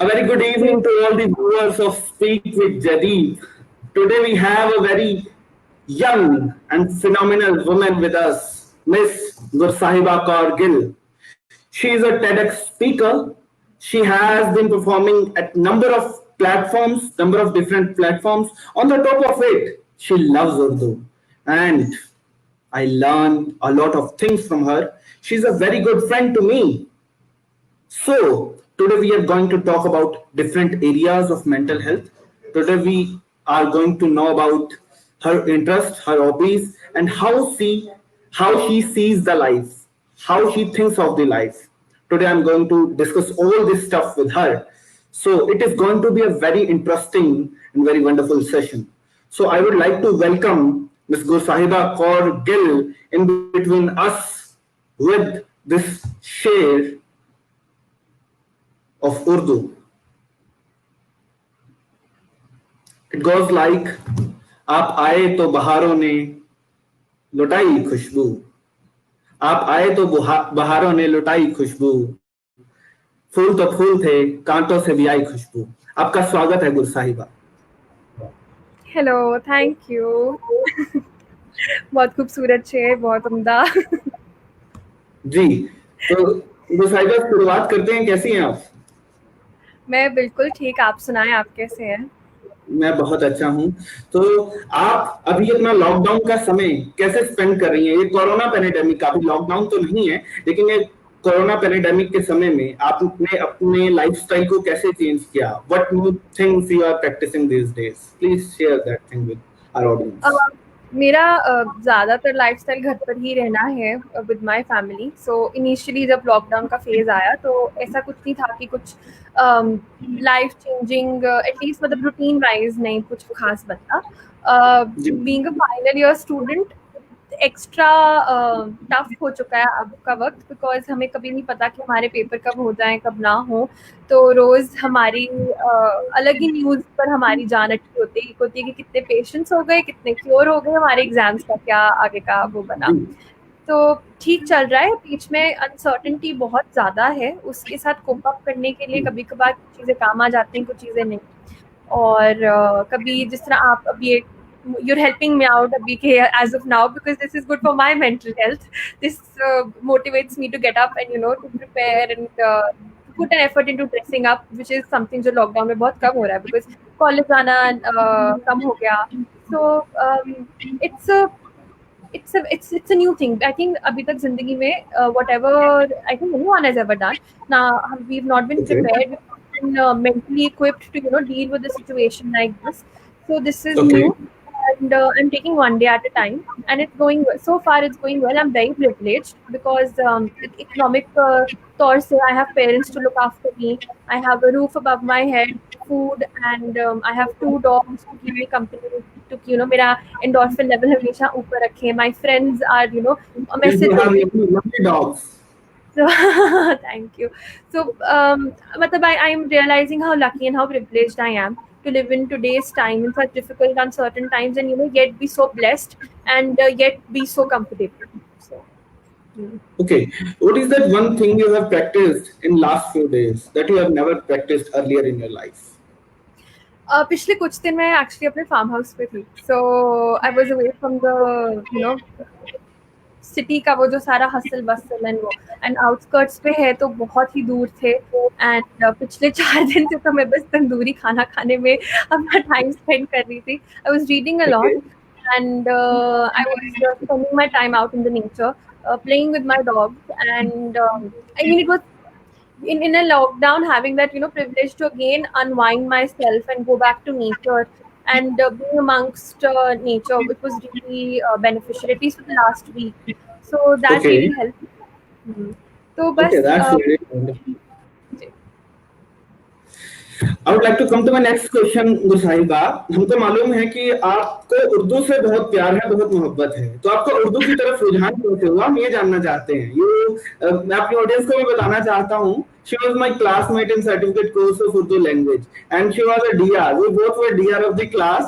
A very good evening to all the viewers of Speak with Jaideep. Today we have a very young and phenomenal woman with us, Miss Gursahiba Gill. She is a TEDx speaker. She has been performing at number of different platforms. On the top of it, she loves Urdu, and I learn a lot of things from her. She's a very good friend to me. So, today we are going to talk about different areas of mental health. Today we are going to know about her interests, her hobbies, and how she sees the life, how she thinks of the life. Today I'm going to discuss all this stuff with her. So it is going to be a very interesting and very wonderful session. So I would like to welcome Ms. Gursahiba Kaur Gill in between us with this share of Urdu. It goes like, आप आए तो बहारों ने लुटाई खुशबू, आप आए तो बहारों ने लुटाई खुशबू, फूल तो फूल थे कांटों से भी आई खुशबू. आपका स्वागत है गुरसाहिबा. Hello, thank you. बहुत खूबसूरत शेर, बहुत उम्दा. जी, तो गुरसाहिबा शुरुआत करते हैं. कैसी हैं आप? मैं बिल्कुल ठीक. आप सुनाएं, आप कैसे हैं? मैं बहुत अच्छा हूँ. तो आप अभी अपना लॉकडाउन का समय कैसे स्पेंड कर रही हैं? ये कोरोना पैंडेमिक का, अभी लॉकडाउन तो नहीं है, लेकिन ये कोरोना पैंडेमिक के समय में आपने अपने लाइफस्टाइल को कैसे चेंज किया? What new things you are practicing this days? Please share that thing with our audience. मेरा ज़्यादातर लाइफस्टाइल घर पर ही रहना है with my family. So initially जब लॉकडाउन का फेज़ आया तो ऐसा कुछ नहीं था कि कुछ लाइफ चेंजिंग एटलीस्ट मतलब रूटीन वाइज नहीं कुछ खास बदला. Being a final year student extra tough हो चुका है अब का वक्त, बिकॉज हमें कभी नहीं पता कि हमारे पेपर कब हो जाएं कब ना हो. तो रोज़ हमारी अलग ही न्यूज़ पर हमारी जान अटकी होती है कि कितने पेशेंट्स हो गए, कितने क्योर हो गए, हमारे एग्जाम्स का क्या आगे का वो बना. तो ठीक चल रहा है. बीच में अनसर्टेनिटी बहुत ज़्यादा है, उसके साथ कोप अप करने के लिए कभी कभार कुछ चीज़ें काम आ जाती हैं, कुछ चीज़ें नहीं. और कभी जिस तरह आप अभी you're helping me out abhi ke as of now because this is good for my mental health. This motivates me to get up and to prepare and put an effort into dressing up, which is something jo lockdown mein bahut kam ho raha hai because college aana kam ho gaya. So it's a new thing. I think abhi tak zindagi mein whatever I think anyone has ever done, now we've not been prepared, we've been mentally equipped to deal with a situation like this. So this is new. And I'm taking one day at a time, and it's going well. So far it's going well. I'm very privileged because economic तौर से I have parents to look after me. I have a roof above my head, food, and I have 2 dogs to keep me company, to मेरा endorphin level हमेशा ऊपर रखे. My friends are messaging dogs. So thank you. So मतलब I'm realizing how lucky and how privileged I am to live in today's time in such difficult, uncertain times, and yet be so blessed and yet be so comfortable. So, okay, what is that one thing you have practiced in last few days that you have never practiced earlier in your life? पिछले कुछ दिन मैं actually अपने farm house पे थी. So I was away from the city का वो जो सारा हसल बसल एंड आउटस्कर्ट्स पे है, तो बहुत ही दूर थे. एंड पिछले 4 दिन से तो मैं बस तंदूरी खाना खाने में अपना टाइम स्पेंड कर रही थी. I was reading a lot and I was spending my time out in the nature, playing with my dogs, and I mean it was in a lockdown having that privilege to again unwind myself and go back to nature and being amongst nature, which was really beneficial, at least for the last week. So that really helped. So okay, that's really wonderful. I would like to come to my next question, गुरसाहिबा. हमको मालूम है कि आपको उर्दू से बहुत प्यार है, बहुत मोहब्बत है, तो आपको उर्दू की तरफ रुझान कैसे हुआ, हम ये जानना चाहते हैं. मैं अपनी ऑडियंस को भी बताना चाहता हूँ. She was my classmate in certificate course of Urdu language, and she was a DR. We both were DR of the class.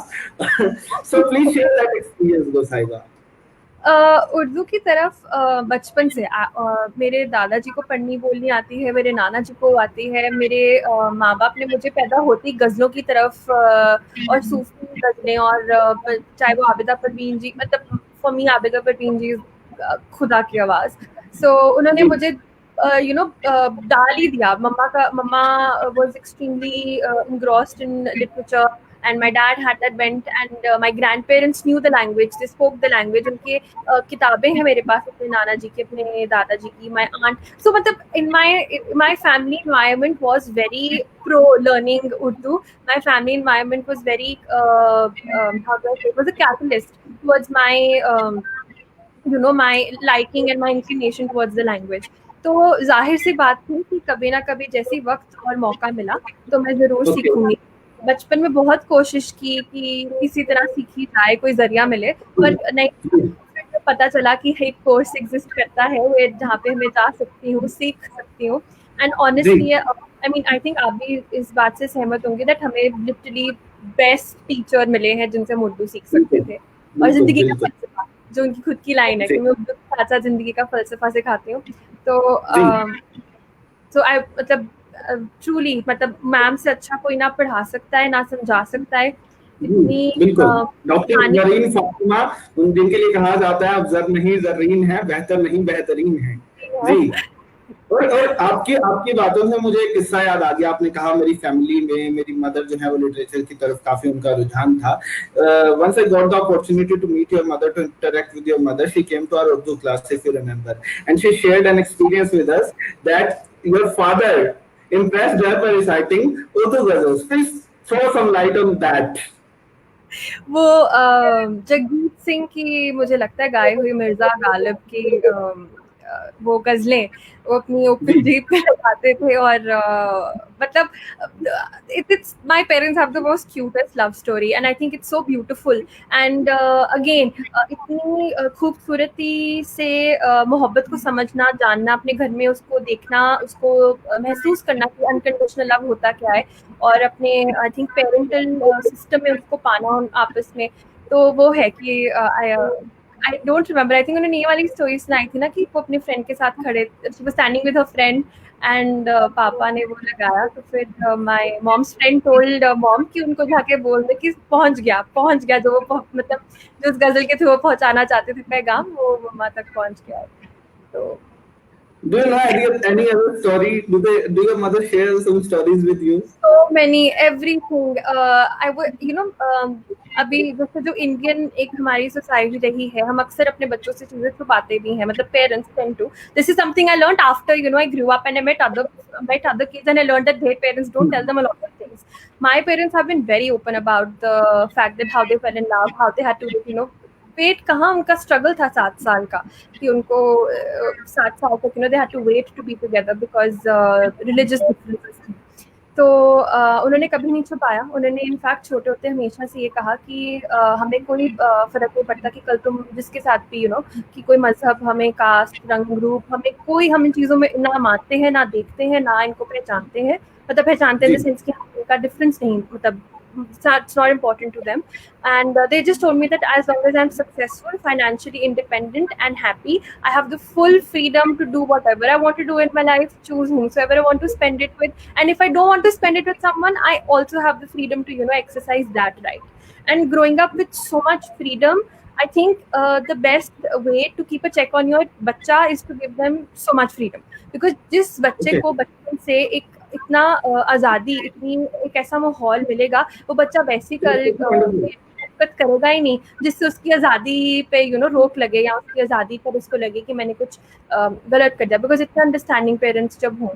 So please share that experience, Gursahiba. Urdu की तरफ बचपन से मेरे दादाजी को पढ़नी बोलनी आती है, मेरे नाना जी को आती है, मेरे माँ बाप ने मुझे पैदा होती गज़लों की तरफ और सूफी गज़लें और चाहे वो आबिदा परवीन जी, मतलब फॉर मी आबिदा परवीन जी खुदा की आवाज़। सो उन्होंने जी मुझे डाल ही दिया। Mama was extremely engrossed in literature and my dad had that bent and my grandparents knew the language, they spoke the language. उनके किताबें हैं मेरे पास अपने नाना जी की, अपने दादाजी की, my aunt. So मतलब in my family environment was very pro learning Urdu. My family environment was very how do I say, it was a catalyst towards my my liking and my inclination towards the language. तो जाहिर सी बात थी कि कभी ना कभी जैसे वक्त और मौका मिला तो मैं ज़रूर ओके सीखूंगी। बचपन में बहुत कोशिश की कि किसी तरह सीखी जाए, कोई ज़रिया मिले, पर नहीं, फिर जब पता चला कि एक कोर्स एग्ज़िस्ट करता है वे जहाँ पे मैं जा सकती हूँ, सीख सकती हूँ। And ji honestly I mean I think आप भी इस बात से सहमत होंगे दैट हमें लिटरली बेस्ट टीचर मिले हैं जिनसे हम उर्दू सीख सकते बिल्कुल थे। और बिल्कुल ज़िंदगी का बिल्कुल फ़लसफ़ा, जो उनकी खुद की लाइन है कि जी मैं उर्दू के साथ-साथ ज़िंदगी का फ़लसफ़ा सिखाती हूँ। तो जी सो आई मतलब ट्रूली मतलब मैम से अच्छा कोई ना पढ़ा सकता है, ना समझा सकता है। जी इतनी बिल्कुल। डॉक्टर कहानी जरीन फातिमा, जिनके लिए कहा जाता है अब जर नहीं जरीन है, बेहतर नहीं बेहतरीन है। है। जी। और आपकी आपकी बातों से मुझे एक किस्सा याद आ गया। आपने कहा मेरी फैमिली में मेरी मदर जो है वो लिटरेचर की तरफ काफी उनका रुझान था। Once I got the opportunity to meet your mother, to interact with your mother, she came to our Urdu class, if you remember, and she shared an experience with us that your father impressed her by reciting Urdu ghazals. Please throw some light on that. वो जगजीत सिंह की मुझे लगता है गाई हुई मिर्जा गालिब की वो गजलें वो अपनी जी ओपन जीप पे लगाते थे और मतलब it's my parents have the most cutest love story and I think it's so beautiful and again इतनी खूबसूरती से मोहब्बत को समझना, जानना, अपने घर में उसको देखना, उसको महसूस करना कि अनकंडीशनल लव होता क्या है और अपने आई थिंक पेरेंटल सिस्टम में उसको पाना आपस में। तो वो है कि I don't remember, I think उन्होंने ये वाली स्टोरी सुनाई थी ना कि वो अपने फ्रेंड के साथ खड़े, she was standing with her friend and पापा ने वो लगाया तो फिर my moms friend told mom कि उनको जाके बोल दे कि पहुंच गया जो वो मतलब जो उस गजल के थ्रू वो पहुंचाना चाहते थे पैगाम वो मम्मा तक पहुंच गया है। तो Do you know any other story? Do your mother share some stories with you? so many everything I would अभी जैसे जो इंडियन एक हमारी सोसाइटी रही है, हम अक्सर अपने बच्चों से चीजें छुपाते भी हैं, मतलब parents tend to, this is something I learned after I grew up and I met other kids and I learned that their parents don't tell them a lot of things. My parents have been very open about the fact that how they fell in love, how they had to wait कहाँ उनका struggle था 7 साल का कि उनको 7 साल तक they had to wait to be together because religious differences थी। तो उन्होंने कभी नहीं छुपाया, उन्होंने इनफैक्ट छोटे होते हमेशा से ये कहा कि हमें कोई फ़र्क नहीं पड़ता कि कल तुम जिसके साथ भी कि कोई मज़हब, हमें कास्ट, रंग, रूप, हमें कोई हम इन चीज़ों में ना मानते हैं, ना देखते हैं, ना इनको पहचानते हैं, मतलब पहचानते हैं इन द सेंस कि इनका डिफरेंस नहीं, मतलब it's not important to them. And they just told me that as long as I'm successful, financially independent and happy, I have the full freedom to do whatever I want to do in my life, choose whomsoever I want to spend it with, and if I don't want to spend it with someone, I also have the freedom to exercise that right. And growing up with so much freedom, I think the best way to keep a check on your बच्चा is to give them so much freedom, because जिस बच्चे Okay. को बचपन से एक इतना आज़ादी, इतनी एक ऐसा माहौल मिलेगा, वो बच्चा वैसे दिक्कत करेगा ही नहीं जिससे उसकी आज़ादी पे रोक लगे या उसकी आज़ादी पर उसको लगे कि मैंने कुछ गलत कर दिया, बिकॉज इतने अंडरस्टैंडिंग पेरेंट्स जब हों।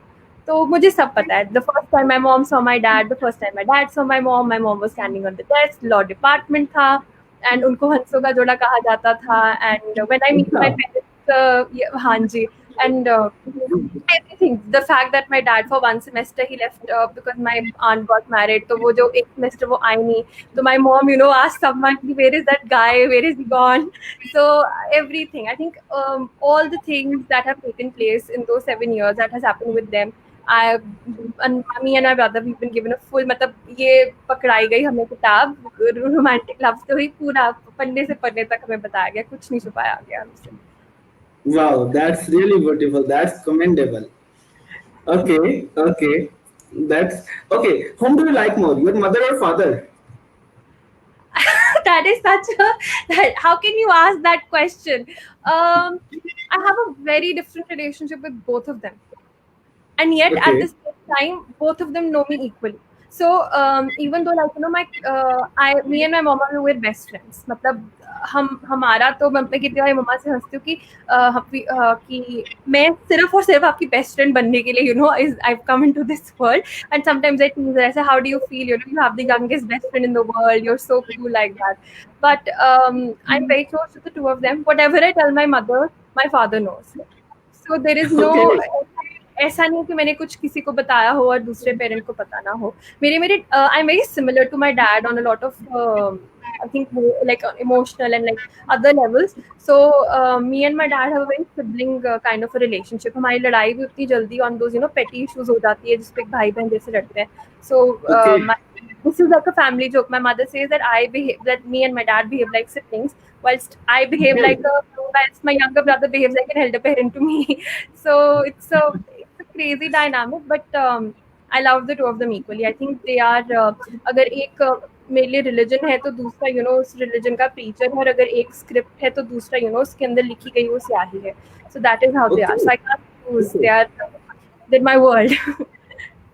तो मुझे सब पता है। The first time my mom saw my dad, the first time my dad saw my mom was standing on the desk, law department था एंड उनको हंसों का जोड़ा कहा जाता था। And when I meet my parents, हाँ जी, and everything, the fact that my dad for one semester he left because my aunt got married, तो वो जो एक semester वो आई नहीं, तो my mom asked someone where is that guy, where is he gone. So everything, I think all the things that have taken place in those 7 years that has happened with them, me and my brother we've been given a full, मतलब ये पकड़ाई गई हमें किताब romantic love story, पूरा पन्ने से पन्ने तक हमें बताया गया, कुछ नहीं छुपाया गया हमसे. Wow, that's really beautiful. That's commendable. Okay. That's okay. Whom do you like more, your mother or father? That is such a, how can you ask that question? I have a very different relationship with both of them, and yet at the same time both of them know me equally. So even though, like, me and my mama, we were best friends. मतलब हमारा तो मैं कितनी बार मम्मा से हंसती हूँ कि मैं सिर्फ और सिर्फ आपकी बेस्ट फ्रेंड बनने के लिए I've come into this world, and sometimes I tease her, I say, how do you feel, you have the youngest best friend in the world, you're so cool like that. But I'm very close to the two of them. Whatever I tell my mother, my father knows. So there is no ऐसा नहीं कि मैंने कुछ किसी को बताया हो और दूसरे पेरेंट को पता ना हो. मेरे I am very similar to my dad on a lot of I think like emotional and like other levels. So me and my dad have a very sibling kind of a relationship. हमारी लड़ाई भी उतनी जल्दी on those petty issues हो जाती है जिसपे एक भाई बहन जैसे लड़ते हैं. So this is like a family joke. My mother says that me and my dad behave like siblings, whilst I behave whilst my younger brother behaves like an elder parent to me. So it's a crazy dynamic, but I love the two of them equally. I think they are अगर एक मेरे लिए religion है तो दूसरा उस religion का preacher है, और अगर एक स्क्रिप्ट है तो दूसरा उसके अंदर लिखी गई वो स्याही है. So that is how they are. So I can't choose. They're my world.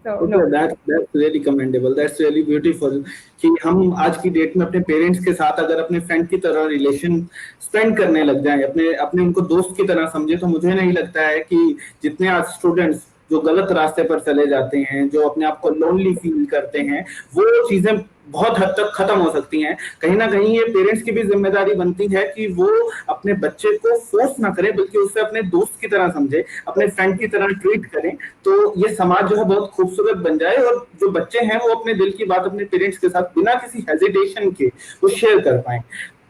So no. That's really commendable. That's really beautiful कि हम आज की डेट में अपने पेरेंट्स के साथ अगर अपने फ्रेंड की तरह रिलेशन स्पेंड करने लग जाएं, अपने उनको दोस्त की तरह समझे, तो मुझे नहीं लगता है कि जितने आज स्टूडेंट्स जो गलत रास्ते पर चले जाते हैं, जो अपने आप को लोनली फील करते हैं, वो चीजें बहुत हद तक खत्म हो सकती हैं. कहीं ना कहीं ये पेरेंट्स की भी जिम्मेदारी बनती है कि वो अपने बच्चे को फोर्स ना करें, बल्कि उसे अपने दोस्त की तरह समझे, अपने फ्रेंड की तरह ट्रीट करें, तो ये समाज जो है बहुत खूबसूरत बन जाए और जो बच्चे हैं वो अपने दिल की बात अपने पेरेंट्स के साथ बिना किसी हेजिटेशन के वो शेयर कर पाए.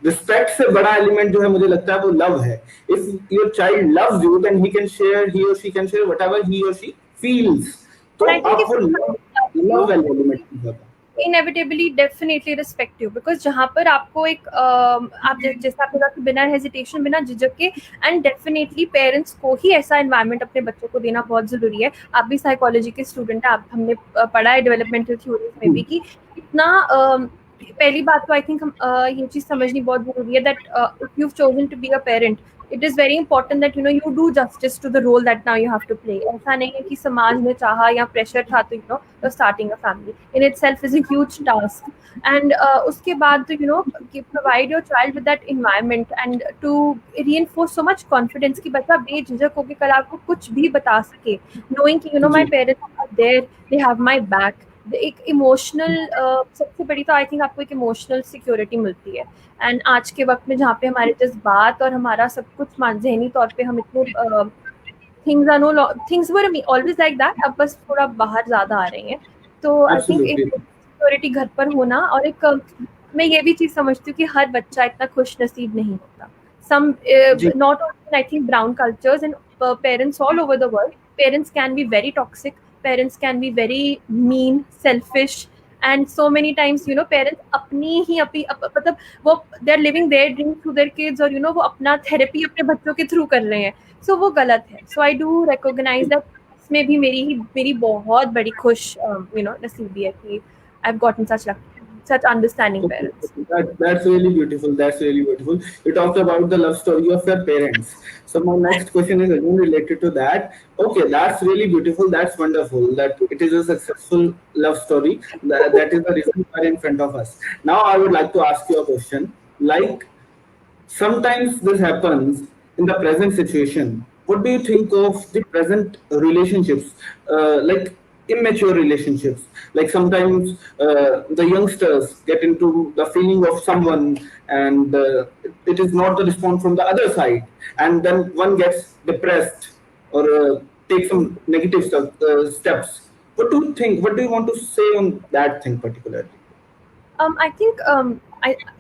रिस्पेक्ट से बड़ा एलिमेंट जो है मुझे लगता है वो लव है. If your child loves you, then he और she can share whatever he और शी फील्स. तो आप वो love element inevitably definitely respect you, because जहाँ पर आपको एक आप जैसे आपने कहा कि बिना हेजिटेशन, बिना झिझक के, एंड डेफिनेटली पेरेंट्स को ही ऐसा एनवायरनमेंट अपने बच्चों को देना बहुत जरूरी है. आप भी साइकोलॉजी के स्टूडेंट हैं, हमने पढ़ा है डेवलपमेंटल थ्योरीज में भी कि इतना पहली बात तो आई थिंक ये चीज समझनी बहुत जरूरी है that if you chosen to be a parent, it is very important that you do justice to the role that now you have to play. ऐसा नहीं है कि समाज ने चाहा या प्रेशर था तो you're starting a family in itself is a huge task. And उसके बाद तो provide your child with that environment and to reinforce so much confidence कि बच्चा बेझिझक होकर कल आपको कुछ भी बता सके, knowing कि my parents are there, they have my back. एक इमोशनल सबसे बड़ी तो आई थिंक आपको एक इमोशनल सिक्योरिटी मिलती है. एंड आज के वक्त में जहाँ पे हमारे जज्बात और हमारा सब कुछ जहनी तौर पे हम इतने things were always like that, अब बस थोड़ा बाहर ज्यादा आ रही हैं. तो आई थिंक एक सिक्योरिटी घर पर होना, और एक मैं ये भी चीज समझती हूँ कि हर बच्चा इतना खुश नसीब नहीं होता. Some not only I think brown cultures and parents all over the world, parents can be very toxic, parents can be very mean, selfish, and so many times parents अपनी ही मतलब वो they are living their dreams through their kids, और वो अपना therapy अपने बच्चों के through कर रहे हैं. So वो गलत है. So I do recognize that इसमें भी मेरी बहुत बड़ी खुश नसीबी है कि I've gotten such understanding parents. That's really beautiful. That's really beautiful. You talked about the love story of your parents. So my next question is again related to that. Okay, that's really beautiful. That's wonderful. That it is a successful love story. That is the reason why in front of us. Now I would like to ask you a question. Like, sometimes this happens in the present situation. What do you think of the present relationships? Like immature relationships, like sometimes the youngsters get into the feeling of someone and it is not the response from the other side, and then one gets depressed or take some negative steps. What do you think? What do you want to say on that thing particularly? I think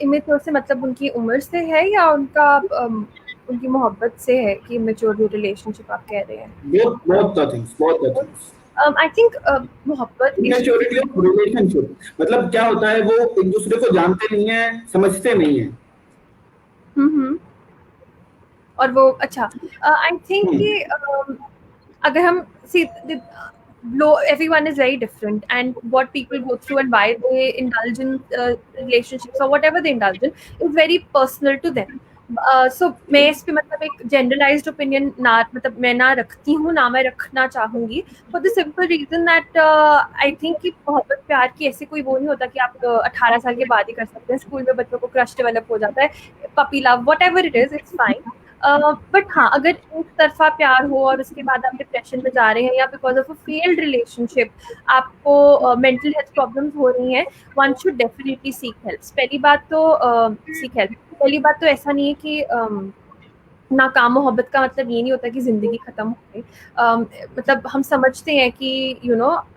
immature से मतलब उनकी उम्र से है या उनकी मोहब्बत से है कि immature relationship आप कह रहे हैं? Both the things. I think मोहब्बत is इमेच्योरिटी ऑफ रिलेशनशिप, मतलब क्या होता है, वो एक दूसरे को जानते नहीं है, समझते नहीं है। और वो अच्छा आई थिंक कि अगर हम see everyone is very different, and what people go through and why they indulge in relationships or whatever they indulge in is very personal to them. So मैं इस पे मतलब एक generalized opinion ना मतलब मैं ना रखती हूँ ना मैं रखना चाहूंगी, for the simple reason that I think कि मोहब्बत प्यार की ऐसे कोई वो नहीं होता कि आप 18 साल के बाद ही कर सकते हैं। स्कूल में बच्चों को क्रश डेवलप हो जाता है, puppy love whatever it is, it's fine. But हाँ, अगर एक तरफा प्यार हो और उसके बाद आप डिप्रेशन में जा रहे हैं या because of a failed relationship आपको मेंटल हेल्थ प्रॉब्लम्स हो रही हैं, one should definitely seek help. पहली बात तो ऐसा नहीं है कि नाकाम मोहब्बत का मतलब ये नहीं होता कि जिंदगी खत्म हो गई। मतलब हम समझते हैं कि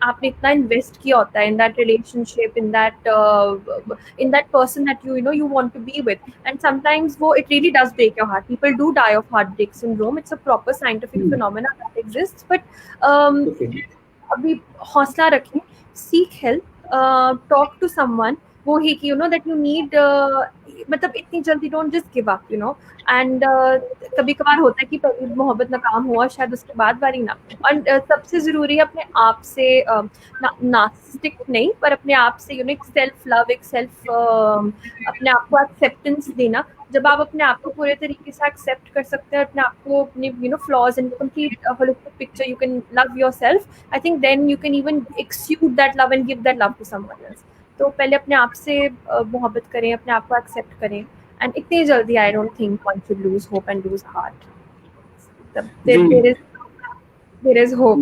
आपने इतना इन्वेस्ट किया होता है in that relationship, in that person that you want to be with, and sometimes वो it really does break your heart. People do die of heartbreak syndrome. It's a proper scientific phenomena that exists, but अभी हौसला रखें, seek help, talk to someone, वो ही कि that you need मतलब इतनी जल्दी don't just give up and कभी कभार होता है कि पहली मोहब्बत नाकाम हुआ, शायद उसके बाद बारी ना। और सबसे जरूरी है अपने आप से नास्टिक नहीं, पर अपने आप से एक सेल्फ लव, एक सेल्फ अपने आप को एक्सेप्टेंस देना। जब आप अपने आप को पूरे तरीके से एक्सेप्ट कर सकते हैं, अपने आप को अपने flaws and complete holistic picture, you can love yourself, I think then you can even exude that love and give that love to someone else. तो पहले अपने आप से मोहब्बत करें, अपने आप को एक्सेप्ट करें, एंड इतनी जल्दी I don't think one should lose hope and lose heart. There is hope.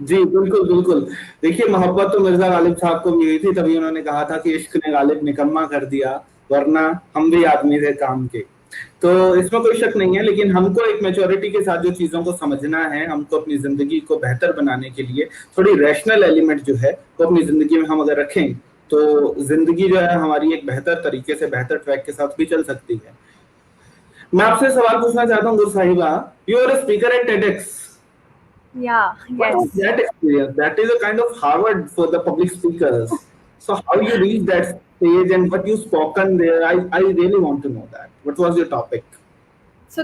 जी बिल्कुल बिल्कुल। देखिए, मोहब्बत तो मिर्जा गालिब साहब को भी हुई थी, तभी उन्होंने कहा था कि इश्क ने गालिब निकम्मा कर दिया, वरना हम भी आदमी थे काम के। तो इसमें कोई शक नहीं है, लेकिन हमको एक मैच्योरिटी के साथ जो चीजों को समझना है, हमको अपनी जिंदगी को बेहतर बनाने के लिए थोड़ी रैशनल एलिमेंट जो है वो अपनी जिंदगी में हम अगर रखें तो जिंदगी जो है हमारी एक बेहतर तरीके से, बेहतर ट्रैक के साथ भी चल सकती है। मैं आपसे सवाल पूछना चाहता हूँ Gursahiba, you are a speaker at TEDx. Yeah, What yes. was that experience? That is a kind of Harvard for the public speakers. So how you reached that stage and what you spoken there? I really want to know that. What was your topic? So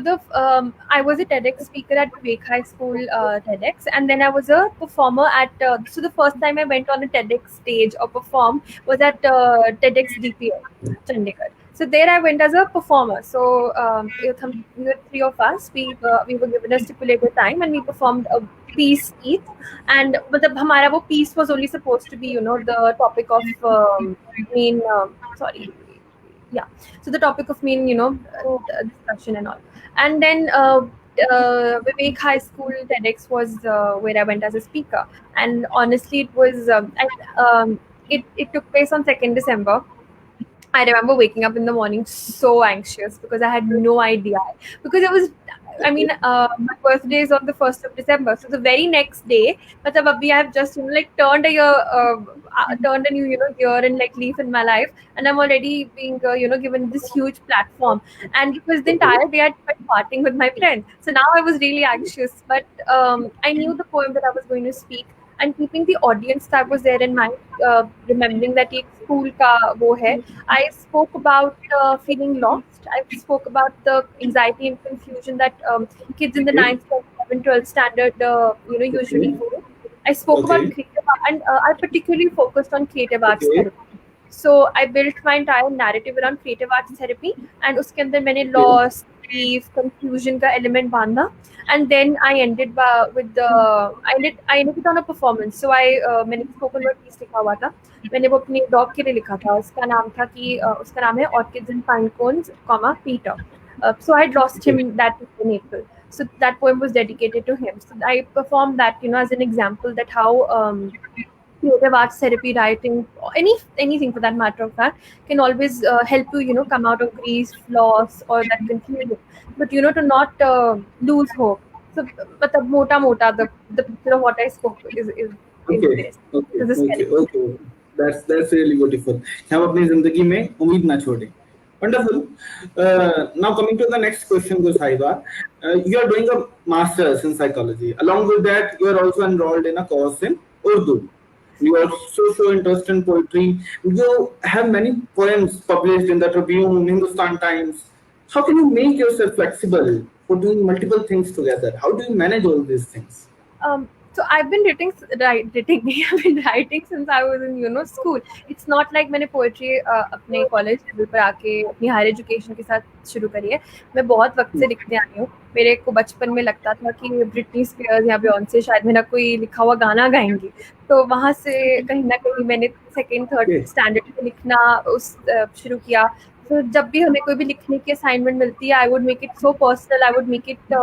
I was a TEDx speaker at Wake High School TEDx, and then I was a performer at. So the first time I went on a TEDx stage or perform was at TEDx DPO, Chandigarh. So there I went as a performer. So we were three of us. We were given a stipulated time and we performed a piece each. And but हमारा वो piece was only supposed to be the topic of main so the topic of main discussion and all. And then Vivek High School TEDx was where I went as a speaker, and honestly it was it took place on 2nd December. I remember waking up in the morning so anxious because I had no idea, because it was my birthday is on the 1st of December, so the very next day, matlab abhi I have just turned a year, turned a new year and leaf in my life, and I'm already being given this huge platform, and because the entire day I spent partying with my friends, so now I was really anxious, but I knew the poem that I was going to speak, and keeping the audience that was there in mind, remembering that एक school का वो है, I spoke about feeling lost. I spoke about the anxiety and confusion that kids in the 9th, 10th, 11th, 12th standard usually feel. I spoke about creative art, and I particularly focused on creative arts therapy. So I built my entire narrative around creative arts therapy, and उसके अंदर मैंने loss, grief, confusion का element बांधा, and then I ended with I ended it on a performance. So मैंने spoken word piece लिखा हुआ था, मैंने वो अपने डॉग के लिए लिखा था, उसका नाम था कि उसका नाम है Orchids and Pine Cones, Peter. So I had lost him that week in April. So that poem was dedicated to him. So I performed that as an example that how creative arts therapy, writing, anything for that matter of fact, can always help you come out of grief, loss, or that confusion, but to not lose hope. So but the picture of what I spoke is this. Okay. That's really beautiful. हम अपनी जिंदगी में उम्मीद ना छोड़ें। Wonderful. Now coming to the next question, Gursahiba. You are doing a master's in psychology. Along with that, you are also enrolled in a course in Urdu. You also show interest in poetry. You have many poems published in the Tribune, Hindustan Times. How can you make yourself flexible for doing multiple things together? How do you manage all these things? So I've been writing I've been writing since I was in school. It's not like मैंने poetry अपने college level पर आके अपनी higher education के साथ शुरू करी है. मैं बहुत वक्त से लिखते आई हूँ. मेरे को बचपन में लगता था कि ब्रिटनी स्पीयर्स या बियॉन्से शायद मेरा कोई लिखा हुआ गाना गाएंगी. तो वहाँ से कहीं ना कहीं मैंने सेकेंड थर्ड स्टैंडर्ड में लिखना शुरू किया. तो जब भी हमें कोई भी लिखने की असाइनमेंट मिलती है, I would make it so personal, I would make it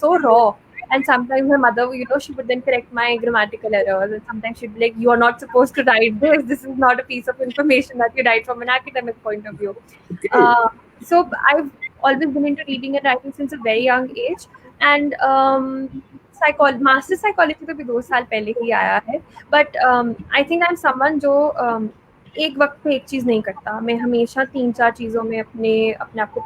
so raw. And sometimes my mother, she would then correct my grammatical errors. And sometimes she'd be like, you are not supposed to write this. This is not a piece of information that you write from an academic point of view. So I've always been into reading and writing since a very young age. And master psychology तो भी 2 साल पहले ही आया है. But I think I'm someone जो एक वक्त पे एक चीज़ नहीं करता. मैं हमेशा 3-4 चीज़ों में अपने आप को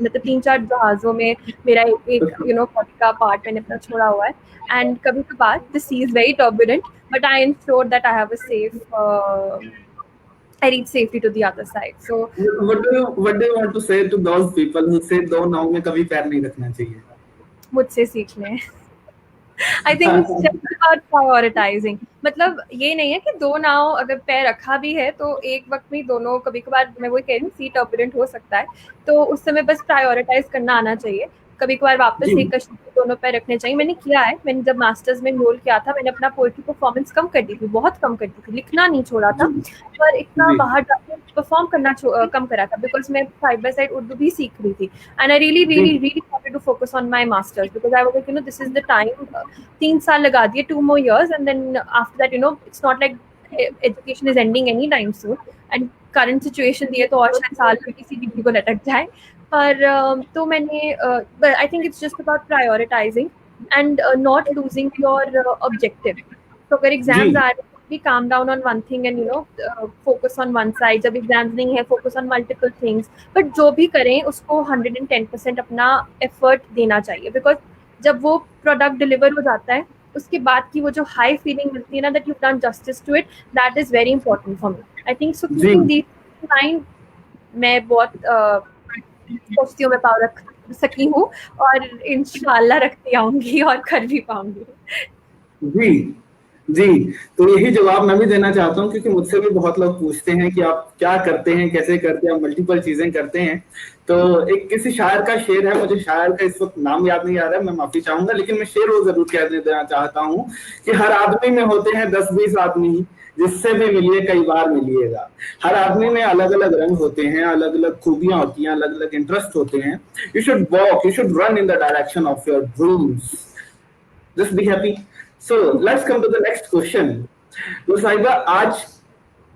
मतलब 3-4 जहाज़ों में मेरा एक बॉडी का पार्ट मैंने अपना छोड़ा हुआ है. एंड कभी कभार the sea is very turbulent, but I ensure that I have a safe I reach safely to the other side. So what do you want to say to those people who say दो नाव में कभी पैर नहीं रखना चाहिए? मुझसे सीख लें. I think it's just about prioritizing. मतलब ये नहीं है कि 2 नाव अगर पैर रखा भी है तो एक वक्त में दोनों, कभी कभार मैं वही कह रही हूँ, सी टर्बुलेंट हो सकता है, तो उस समय बस प्रायोरिटाइज करना आना चाहिए. कभी कभार वापस एक कश्ती पे दोनों पैर रखने चाहिए. मैंने किया है. मैंने जब मास्टर्स में एनरोल किया था, मैंने अपना पोएट्री परफॉर्मेंस कम कर दी थी, बहुत कम कर दी थी. लिखना नहीं छोड़ा था, पर इतना बाहर जाके परफॉर्म करना कम करा था, बिकॉज मैं साइड बाय साइड उर्दू भी सीख रही थी. And I really wanted to focus on my masters because I was like this is the time. 3 साल लगा दिए, 2 more years, and then after that it's not like education is ending anytime soon. And current situation दिए तो और शायद साल में किसी डिग्री को लटक जाए. पर तो मैंने आई think it's just about prioritising and not losing your objective. तो अगर एग्जाम्स आ रहे हैं, भी calm down on one thing and focus on one side. जब एग्जाम्स नहीं है, focus on multiple things. But जो भी करें उसको 110% अपना एफर्ट देना चाहिए, बिकॉज जब वो प्रोडक्ट डिलीवर हो जाता है, उसके बाद की वो जो हाई फीलिंग मिलती है ना, that you done justice to it, that is very important for me. I think so keeping these in mind, मैं बहुत सोचती हूँ मैं पावर रख सकी हूँ और इंशाल्लाह रखती आऊंगी और कर भी पाऊंगी. जी, तो यही जवाब मैं भी देना चाहता हूँ, क्योंकि मुझसे भी बहुत लोग पूछते हैं कि आप क्या करते हैं, कैसे करते हैं, आप मल्टीपल चीजें करते हैं. तो एक किसी शायर का शेर है, मुझे शायर का इस वक्त नाम याद नहीं आ रहा है, मैं माफी चाहूंगा, लेकिन मैं शेर वो जरूर कह देना चाहता हूँ कि हर आदमी में होते हैं 10-20 आदमी, जिससे भी मिलिए कई बार मिलिएगा. हर आदमी में अलग अलग रंग होते हैं, अलग अलग खूबियां होती हैं, अलग अलग इंटरेस्ट होते हैं. You should walk, you should run in the direction of your dreams. Just be happy. So let's come to the next question. गुरसाहिबा, आज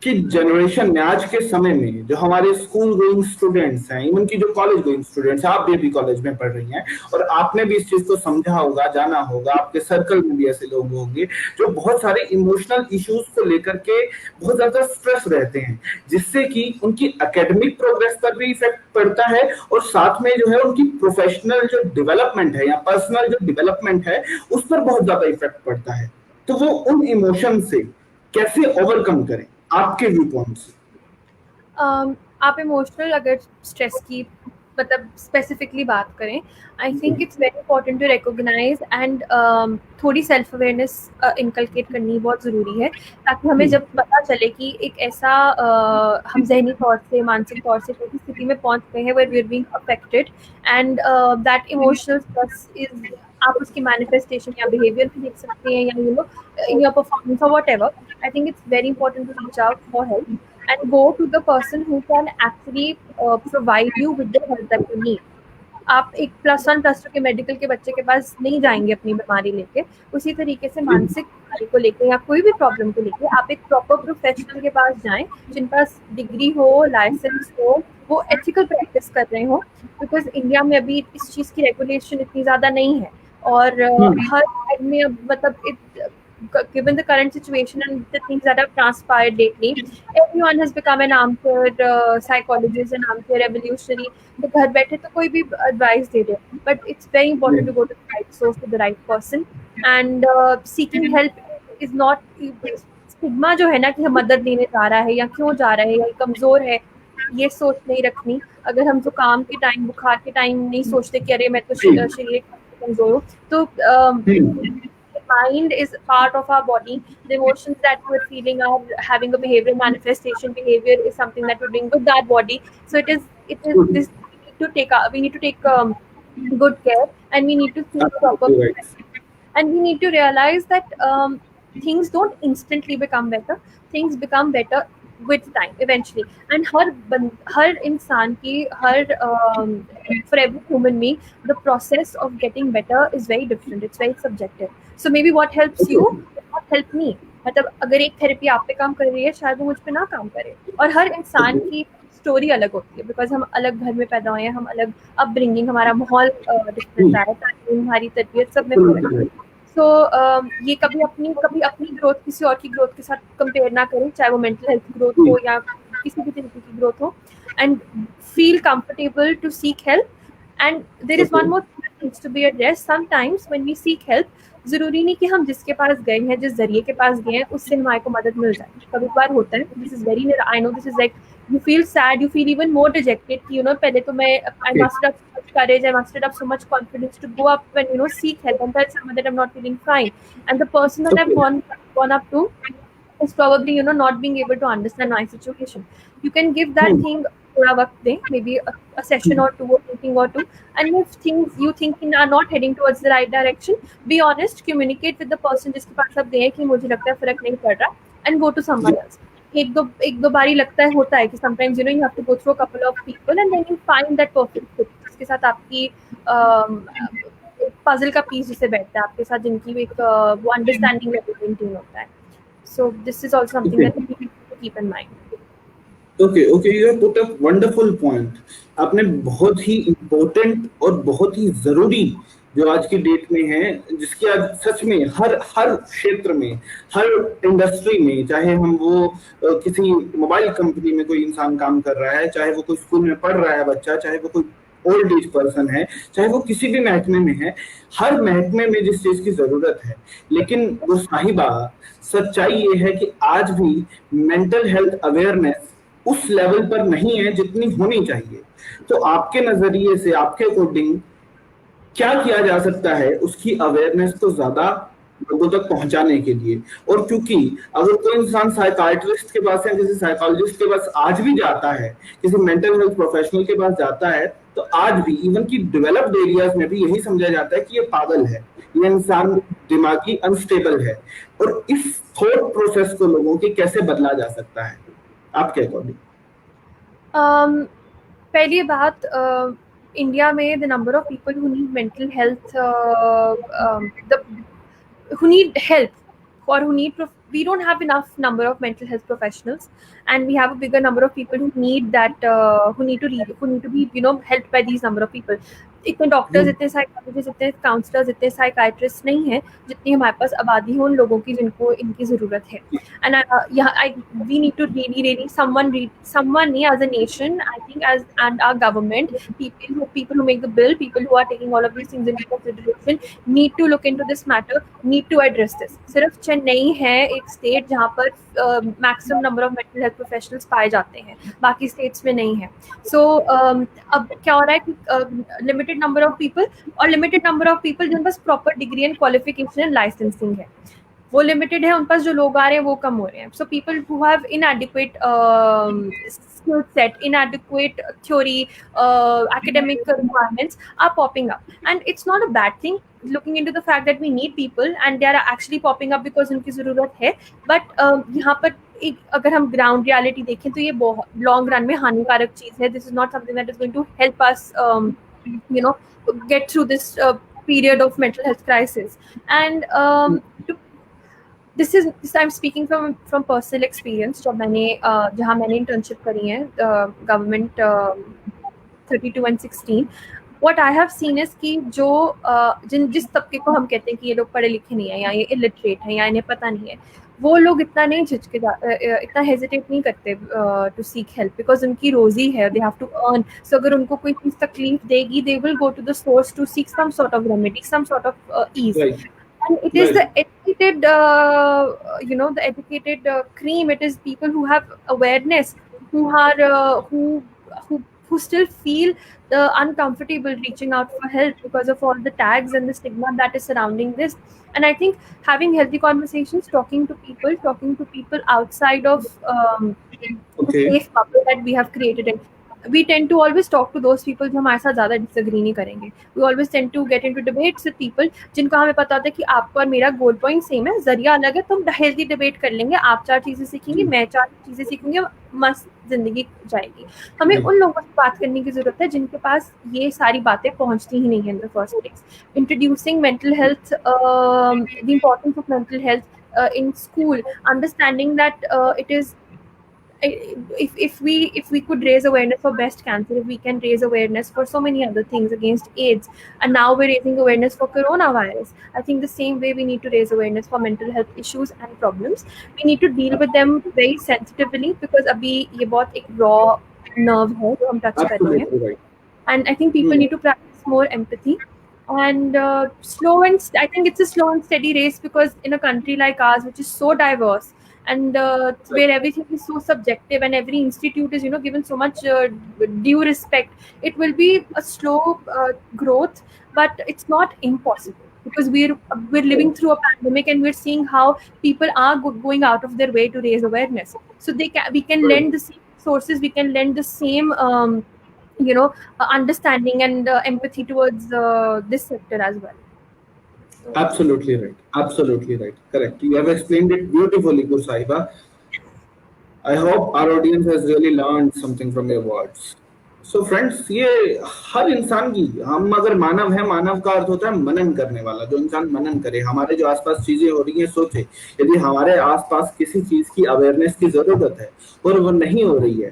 की जनरेशन में, आज के समय में जो हमारे स्कूल गोइंग स्टूडेंट्स हैं, इवन की जो कॉलेज गोइंग स्टूडेंट्स हैं, आप भी अभी कॉलेज में पढ़ रही हैं और आपने भी इस चीज को समझा होगा, जाना होगा, आपके सर्कल में भी ऐसे लोग होंगे जो बहुत सारे इमोशनल इश्यूज को लेकर के बहुत ज्यादा स्ट्रेस रहते हैं, जिससे कि उनकी एकेडमिक प्रोग्रेस पर भी इफेक्ट पड़ता है और साथ में जो है उनकी प्रोफेशनल जो डेवलपमेंट है या पर्सनल जो डेवलपमेंट है उस पर बहुत ज्यादा इफेक्ट पड़ता है. तो वो उन इमोशन से कैसे ओवरकम करें आपके व्यू पॉइंट से? आप इमोशनल अगर स्ट्रेस की मतलब स्पेसिफिकली बात करें, I think it's very important to recognise and थोड़ी सेल्फ अवेयरनेस इनकलकेट करनी बहुत ज़रूरी है, ताकि हमें जब पता चले कि एक ऐसा हम जहनी तौर से, मानसिक तौर से कोई स्थिति में पहुंच गए हैं where we are being affected and that emotional stress is, आप उसकी मैनिफेस्टेशन या बिहेवियर भी देख सकते हैं या इन योर परफॉर्मेंस और whatever. I think it's very important to reach out for help and go to the person who can actually provide you with the help that you need. आप एक +1 +2 के medical के बच्चे के पास नहीं जाएंगे अपनी बीमारी लेके. उसी तरीके से मानसिक बीमारी को लेके या कोई भी प्रॉब्लम को लेके आप एक प्रॉपर प्रोफेशनल के पास जाएं, जिन पास डिग्री हो, लाइसेंस हो, वो एथिकल प्रैक्टिस कर रहे हो, बिकॉज इंडिया में अभी इस चीज़ की रेगुलेशन इतनी ज़्यादा नहीं है और हर में अब मतलब given the current situation and the things that have transpired lately, everyone has become an armchair psychologist and armchair revolutionary. तो घर बैठे तो कोई भी advice they they, but it's very important to go to the right source, to the right person, and seeking help is not stigma जो है ना कि हम मदद लेने जा रहा है या क्यों जा रहा है या कमजोर है, ये सोच नहीं रखनी. अगर हम जुकाम के टाइम, बुखार के टाइम नहीं सोचते कि अरे मैं तो शरीर कमजोर हूँ, तो mind is part of our body. The emotions that we're feeling are having a behavioral manifestation. Behavior is something that we're doing with that body. So it is this we need to take good care, and we need to think proper. And we need to realize that things don't instantly become better. Things become better with time eventually. And हर इंसान की for every human being, the process of getting better is very different. It's very subjective. So maybe what helps you will not help me. मतलब अगर एक therapy आप पे काम कर रही है, शायद वो मुझ पे ना काम करे. और हर इंसान की स्टोरी अलग होती है, बिकॉज हम अलग घर में पैदा हुए हैं, हम अलग अपब्रिंगिंग, हमारा माहौल डिफरेंट है, हमारी तरबियत सब में फर्क है. सो ये कभी अपनी ग्रोथ किसी और की ग्रोथ के साथ कंपेयर ना करें, चाहे वो मेंटल हेल्थ ग्रोथ हो या किसी भी तरीके की ग्रोथ हो, and feel comfortable to seek help. And there is one more things to be addressed. Sometimes when we seek help, जरूरी नहीं कि हम जिसके पास गए हैं, जिस जरिए के पास गए हैं, उससे हमारे को मदद मिल जाए. कभी बार होता है, this is very, I know this is like, you feel sad, you feel even more dejected कि पहले तो मैं I mustered up so much courage, I mustered up so much confidence to go up and seek help and tell someone that I'm not feeling fine, and the person that I've gone up to is probably not being able to understand my situation. You can give that thing थोड़ा वक्त दें, maybe a session or two, or meeting or two, and if things you think are not heading towards the right direction, be honest, communicate with the person जिसके पास आप गए हैं कि मुझे लगता है फर्क नहीं पड़ रहा, and go to someone else. एक दो बारी होता है कि sometimes you have to go through a couple of people and then you find that perfect fit जिसके साथ आपकी puzzle का piece जिसे बैठता है आपके साथ, जिनकी एक वो understanding level maintain होता है. So this is also something that we need to keep in mind. Okay, you have put up wonderful point. आपने बहुत ही important और बहुत ही जरूरी जो आज की डेट में है, जिसकी आज सच में हर क्षेत्र में, हर इंडस्ट्री में, चाहे हम वो किसी मोबाइल कंपनी में कोई इंसान काम कर रहा है, चाहे वो कोई स्कूल में पढ़ रहा है बच्चा, चाहे वो कोई ओल्ड एज पर्सन है, चाहे वो किसी भी महकमे में है, हर महकमे में जिस चीज की जरूरत है. लेकिन गुरसाहिबा, सच्चाई ये है कि आज भी मेंटल हेल्थ अवेयरनेस उस लेवल पर नहीं है जितनी होनी चाहिए. तो आपके नजरिए से, आपके अकॉर्डिंग क्या किया जा सकता है उसकी अवेयरनेस को ज्यादा लोगों तक पहुंचाने के लिए? और क्योंकि अगर कोई इंसान साइकाइट्रिस्ट के पास या किसी साइकोलॉजिस्ट के पास आज भी जाता है, किसी मेंटल हेल्थ प्रोफेशनल के पास जाता है, तो आज भी इवन की डेवलप्ड एरियाज में भी यही समझा जाता है कि ये पागल है, ये इंसान दिमागी अनस्टेबल है. और इस थॉट प्रोसेस को लोगों के कैसे बदला जा सकता है आपके अकॉर्डिंग? पहली बात, इंडिया में the number of people who need mental health, who need help, or who need we don't have enough number of mental health professionals, and we have a bigger number of people who need that, who need to be helped by these number of people. इतने doctors, इतने psychologist, इतने counsellors, इतने psychiatrist नहीं है जितनी हमारे पास आबादी है उन लोगों की जिनको इनकी जरूरत है. And we need to really someone as a nation, I think, and our government, people who make the bill, people who are taking all of these things into consideration, need to look into this matter, need to address this. सिर्फ चेन्नई है एक state जहाँ पर maximum number of mental health professionals पाए जाते हैं, बाकी states में नहीं है. सो अब क्या हो रहा है कि लिमिटेड नंबर ऑफ पीपल, और लिमिटेड नंबर ऑफ पीपल जिन पास proper degree and qualification and licensing है, वो लिमिटेड है. उन पास जो लोग आ रहे हैं वो कम हो रहे हैं. So people who have इनएडिक्वेट skill set, inadequate theory, academic requirements are popping up, and it's not a bad thing, looking into the fact that we need people and they are actually popping up because उनकी ज़रूरत है. But यहाँ पर अगर हम ground reality देखें तो ये बहुत लॉन्ग रन में हानिकारक चीज़ है. This is not something that is going to help us get through this period of mental health crisis. And this I'm speaking from personal experience. जहाँ मैंने internship करी है, government 32 and 16, what I have seen is कि जो जिस तबके को हम कहते हैं कि ये लोग पढ़े लिखे नहीं है या ये illiterate हैं या इन्हें पता नहीं है, वो लोग इतना नहीं इतना हेजिटेट नहीं करते टू सीक हेल्प, बिकॉज उनकी रोजी है, they have to earn. So अगर उनको कोई चीज तकलीफ देगी, they will go to the source to seek some sort of remedy, some sort of ease. And it is the educated, the educated cream. It is people who have awareness, who are who still feel the uncomfortable reaching out for help because of all the tags and the stigma that is surrounding this. And I think having healthy conversations, talking to people outside of the safe bubble that we have created, we tend to always talk to those people जो हमारे साथ ज़्यादा disagree नहीं करेंगे. We always tend to get into debates with people जिनको हमें पता होता है कि आपका और मेरा गोल पॉइंट सेम है, जरिया अलग है, तो हम हेल्दी डिबेट कर लेंगे. आप 4 चीज़ें सीखेंगे, मैं 4 चीज़ें सीखूंगी, मस्त जिंदगी जाएगी. हमें उन लोगों से बात करने की जरूरत है जिनके पास ये सारी बातें पहुंचती ही नहीं है in the first place. Introducing mental health, the importance of mental health in school, understanding that it is, if we could raise awareness for breast cancer, if we can raise awareness for so many other things against AIDS, and now we're raising awareness for coronavirus, I think the same way we need to raise awareness for mental health issues and problems. We need to deal with them very sensitively, because abhi ye bahut ek raw nerve hai jo hum touch kar rahe hain. And I think people need to practice more empathy. And I think it's a slow and steady race, because in a country like ours, which is so diverse, and where everything is so subjective and every institute is given so much due respect, it will be a slow growth, but it's not impossible, because we're living through a pandemic, and we're seeing how people are going out of their way to raise awareness. So we can lend the same sources, we can lend the same understanding and empathy towards this sector as well. Absolutely right. Correct. You have explained it beautifully, Gursahiba. I hope our audience has really learned something from your words. So friends, ये हर इंसान की, हम अगर मानव है, मानव का अर्थ होता है मनन करने वाला. जो इंसान मनन करे, हमारे जो आसपास चीजें हो रही हैं, सोचे. यदि हमारे आसपास किसी चीज की अवेयरनेस की जरूरत है और वो नहीं हो रही है,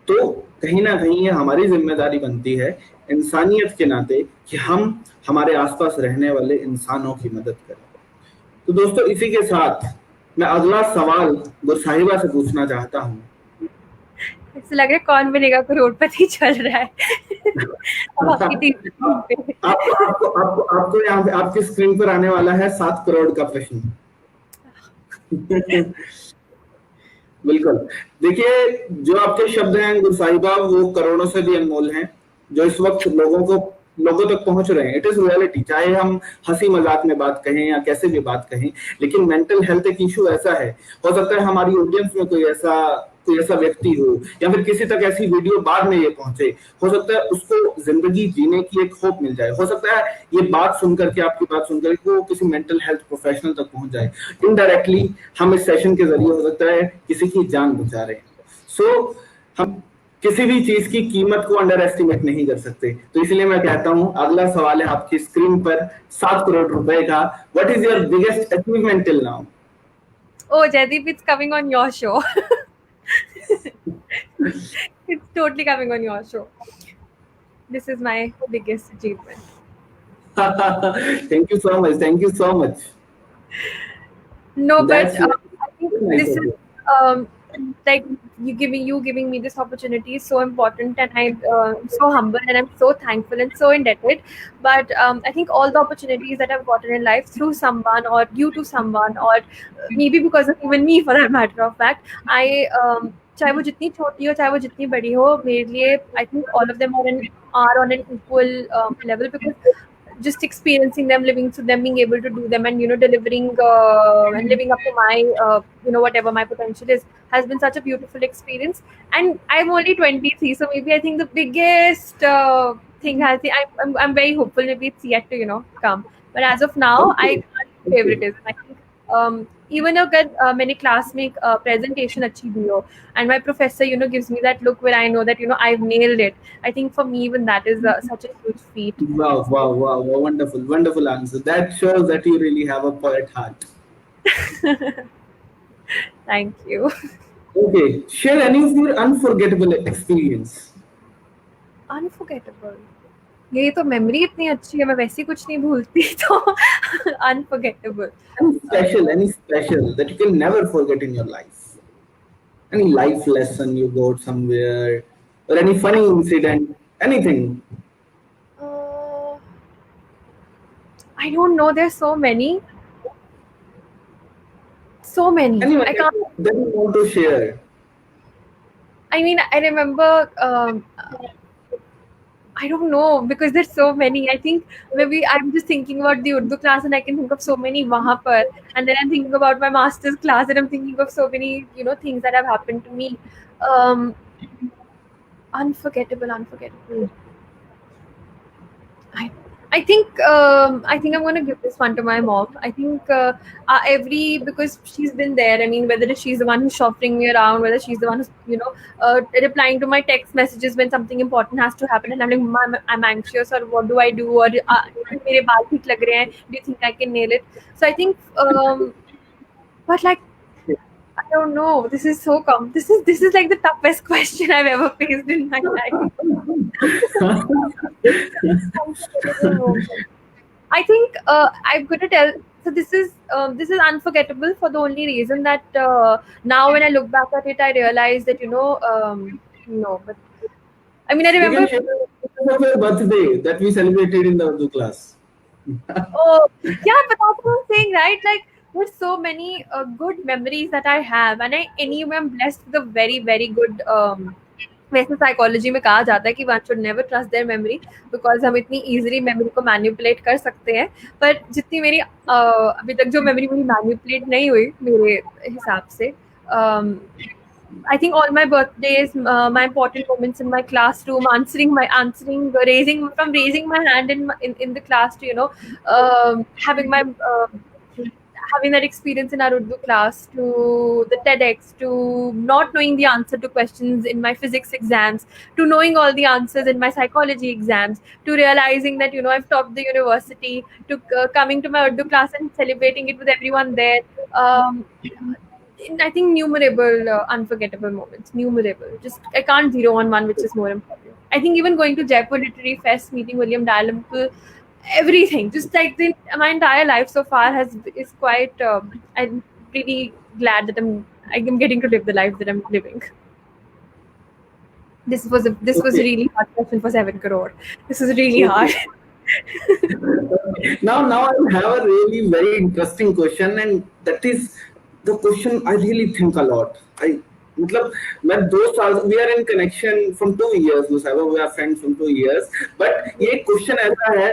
तो कहीं ना कहीं ये हमारी जिम्मेदारी बनती है इंसानियत के नाते कि हम हमारे आसपास रहने वाले इंसानों की मदद करें. तो दोस्तों, इसी के साथ मैं अगला सवाल गुरसाहिबा से पूछना चाहता हूँ. ऐसा लग रहा है कौन बनेगा करोड़पति चल रहा है. आपको यहाँ पे आपकी स्क्रीन पर आने वाला है 7 करोड़ का प्रश्न. बिल्कुल. देखिए, जो आपके शब्द हैं गुरसाहिबा, वो करोड़ों से भी अनमोल हैं, जो इस वक्त लोगों तक पहुंच रहे हैं. It is reality. चाहे हम हंसी मजाक में बात कहें या कैसे भी बात कहें, लेकिन मेंटल हेल्थ एक इशू ऐसा है. हो सकता है हमारी ऑडियंस में कोई ऐसा व्यक्ति हो, या फिर किसी तक ऐसी वीडियो बाद में ये पहुंचे. हो सकता है उसको जिंदगी जीने की एक होप मिल जाए. हो सकता है ये बात सुनकर के, आपकी बात सुनकर के, वो किसी मेंटल हेल्थ प्रोफेशनल तक पहुंच जाए. इनडायरेक्टली हम इस सेशन के जरिए हो सकता है किसी की जान बचा रहे हैं. सो हम किसी भी चीज की कीमत को अंडर एस्टिमेट नहीं कर सकते. तो इसलिए मैं कहता हूं, अगला सवाल है आपकी स्क्रीन पर 7 करोड़ रुपए का. What is your biggest achievement till now? Oh, Jaideep, it's coming on your show. It's totally coming on your show. This is my biggest achievement. Thank you so much. No, but I think this is like you giving me this opportunity is so important, and I'm so humble, and I'm so thankful and so indebted. But I think all the opportunities that I've gotten in life through someone, or due to someone, or maybe because of even me, for that matter of fact, I चाहे वो जितनी छोटी हो, चाहे वो जितनी बड़ी हो, मेरे लिए I think all of them are on an equal level, because just experiencing them, living through them, being able to do them, and delivering and living up to my whatever my potential is, has been such a beautiful experience. And I'm only 23, so maybe I think the biggest thing I'm very hopeful. Maybe it's yet to come, but as of now, I can't favoritism. I think even अगर मैंने class में presentation अच्छी दी हो, and my professor gives me that look where I know that I've nailed it, I think for me even that is such a huge feat. Wow, wonderful answer. That shows that you really have a poet heart. Thank you. Okay, share any of your unforgettable experience. Unforgettable. ये तो memory इतनी अच्छी है, मैं वैसे कुछ नहीं भूलती तो unforgettable. Any special that you can never forget in your life? Any life lesson you got somewhere, or any funny incident, anything? I don't know, there's so many. Anyone I can't. that you want to share? I mean, I remember. I don't know because there's so many. I think maybe I'm just thinking about the Urdu class and I can think of so many wahan par. And then I'm thinking about my master's class and I'm thinking of so many, things that have happened to me. Um, unforgettable. I, I think I'm gonna give this one to my mom. I think because she's been there. I mean, whether she's the one who's shopping me around, whether she's the one who's replying to my text messages when something important has to happen, and I'm like, Mom, I'm anxious, or what do I do, or मेरे बाल ठीक लग रहे हैं, do you think I can nail it? So I think, but like, I don't know. This is so This is like the toughest question I've ever faced in my life. I think I'm going to tell. So this is unforgettable for the only reason that now when I look back at it, I realize that no, but I mean I You can remember. share of your birthday that we celebrated in the Urdu class. Oh yeah, but that's what I'm saying, right? Like there's so many good memories that I have, and anyway I'm blessed with a very very good. वैसे psychology में कहा जाता है कि one should never trust there memory because हम इतनी easily memory को manipulate कर सकते हैं, पर जितनी मेरी अभी तक जो मेमोरी मेरी मैनिपुलेट नहीं हुई मेरे हिसाब से, I think all my birthdays, my important moments in my classroom, raising my hand in the class to having that experience in our Urdu class, to the TEDx, to not knowing the answer to questions in my physics exams, to knowing all the answers in my psychology exams, to realizing that I've topped the university, to coming to my Urdu class and celebrating it with everyone there. I think numerable unforgettable moments. Numerable. Just I can't zero on one which is more important. I think even going to Jaipur Literary Fest, meeting William Dalrymple, everything. Just like my entire life so far is quite. I'm really glad that I'm getting to live the life that I'm living. This was really hard question for 7 crore. This is really hard. Now I have a really very interesting question, and that is the question I really think a lot. मतलब मैं 2 साल we are in connection from 2 years, we are friends from 2 years, but ये question ऐसा है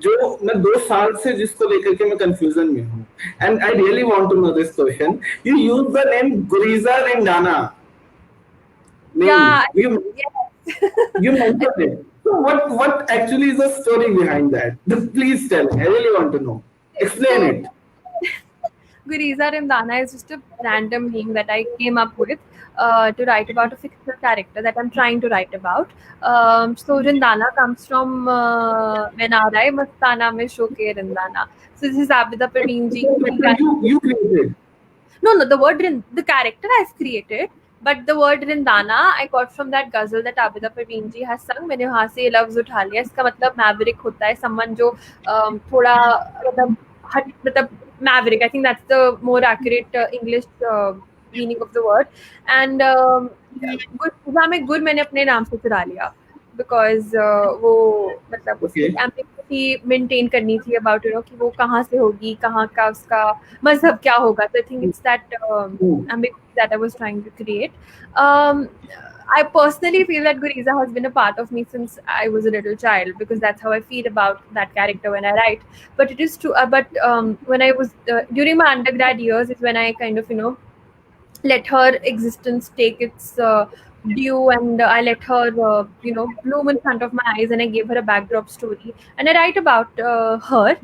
जो मैं 2 साल से जिसको लेकर के मैं कंफ्यूजन में हूँ, and I really want to know this question. You use the name Guriza Rindana. Yeah. You mentioned it. So what actually is the story behind that? Please tell me. I really want to know. Explain it. Guriza Rindana is just a random name that I came up with to write about a fictional character that I'm trying to write about. So Rindana comes from Menarai Mastana mein Shoke Rindana. So this is Abida Praveen ji. You created. No, the character I've created, but the word Rindana I got from that ghazal that Abida Praveen ji has sung. मैंने वहाँ से लफ्ज उठा लिया. इसका मतलब maverick होता है, someone जो थोड़ा मतलब maverick. I think that's the more accurate English meaning of the word. And Gurja में गुर मैंने अपने नाम से चुरा लिया because वो मतलब उसकी ambiguity maintain करनी थी about कि वो कहाँ से होगी, कहाँ का उसका मजहब क्या होगा. So I think it's that ambiguity that I was trying to create. I personally feel that Guriza has been a part of me since I was a little child because that's how I feel about that character when I write. But it is true. But when I was during my undergrad years is when I kind of let her existence take its due, and I let her bloom in front of my eyes, and I gave her a backdrop story, and I write about her.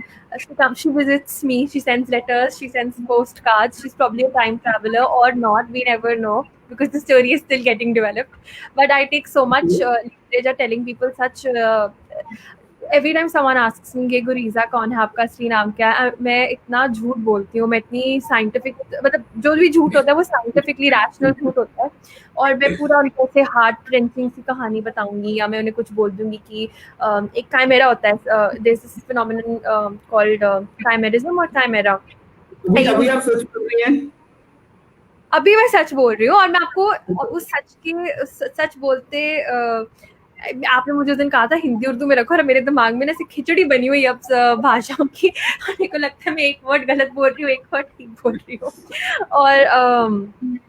She visits me, she sends letters, she sends postcards. She's probably a time traveler or not, we never know because the story is still getting developed. But I take so much leverage at telling people such every time someone asks me, Gurija कौन है, आपका असली नाम क्या है, मैं इतना झूठ बोलती हूँ, मैं इतनी साइंटिफिक, मतलब जो भी झूठ होता है वो साइंटिफिकली रैशनल झूठ होता है, और मैं पूरा उनको से हार्ट रेंचिंग सी कहानी बताऊंगी, या मैं उन्हें कुछ बोल दूंगी कि एक काइमेरा होता है, there is this phenomenon called chimerism और काइमेरा। अभी आप सच बोल रही हैं? अभी मैं सच बोल रही हूँ, और मैं आपको उस सच बोलते आपने मुझे उस दिन कहा था हिंदी उर्दू में रखो, और मेरे दिमाग में ना ऐसी खिचड़ी बनी हुई अब भाषाओं की, और मेरे को लगता है मैं एक वर्ड गलत बोल रही हूँ, एक वर्ड ठीक बोल रही हूँ, और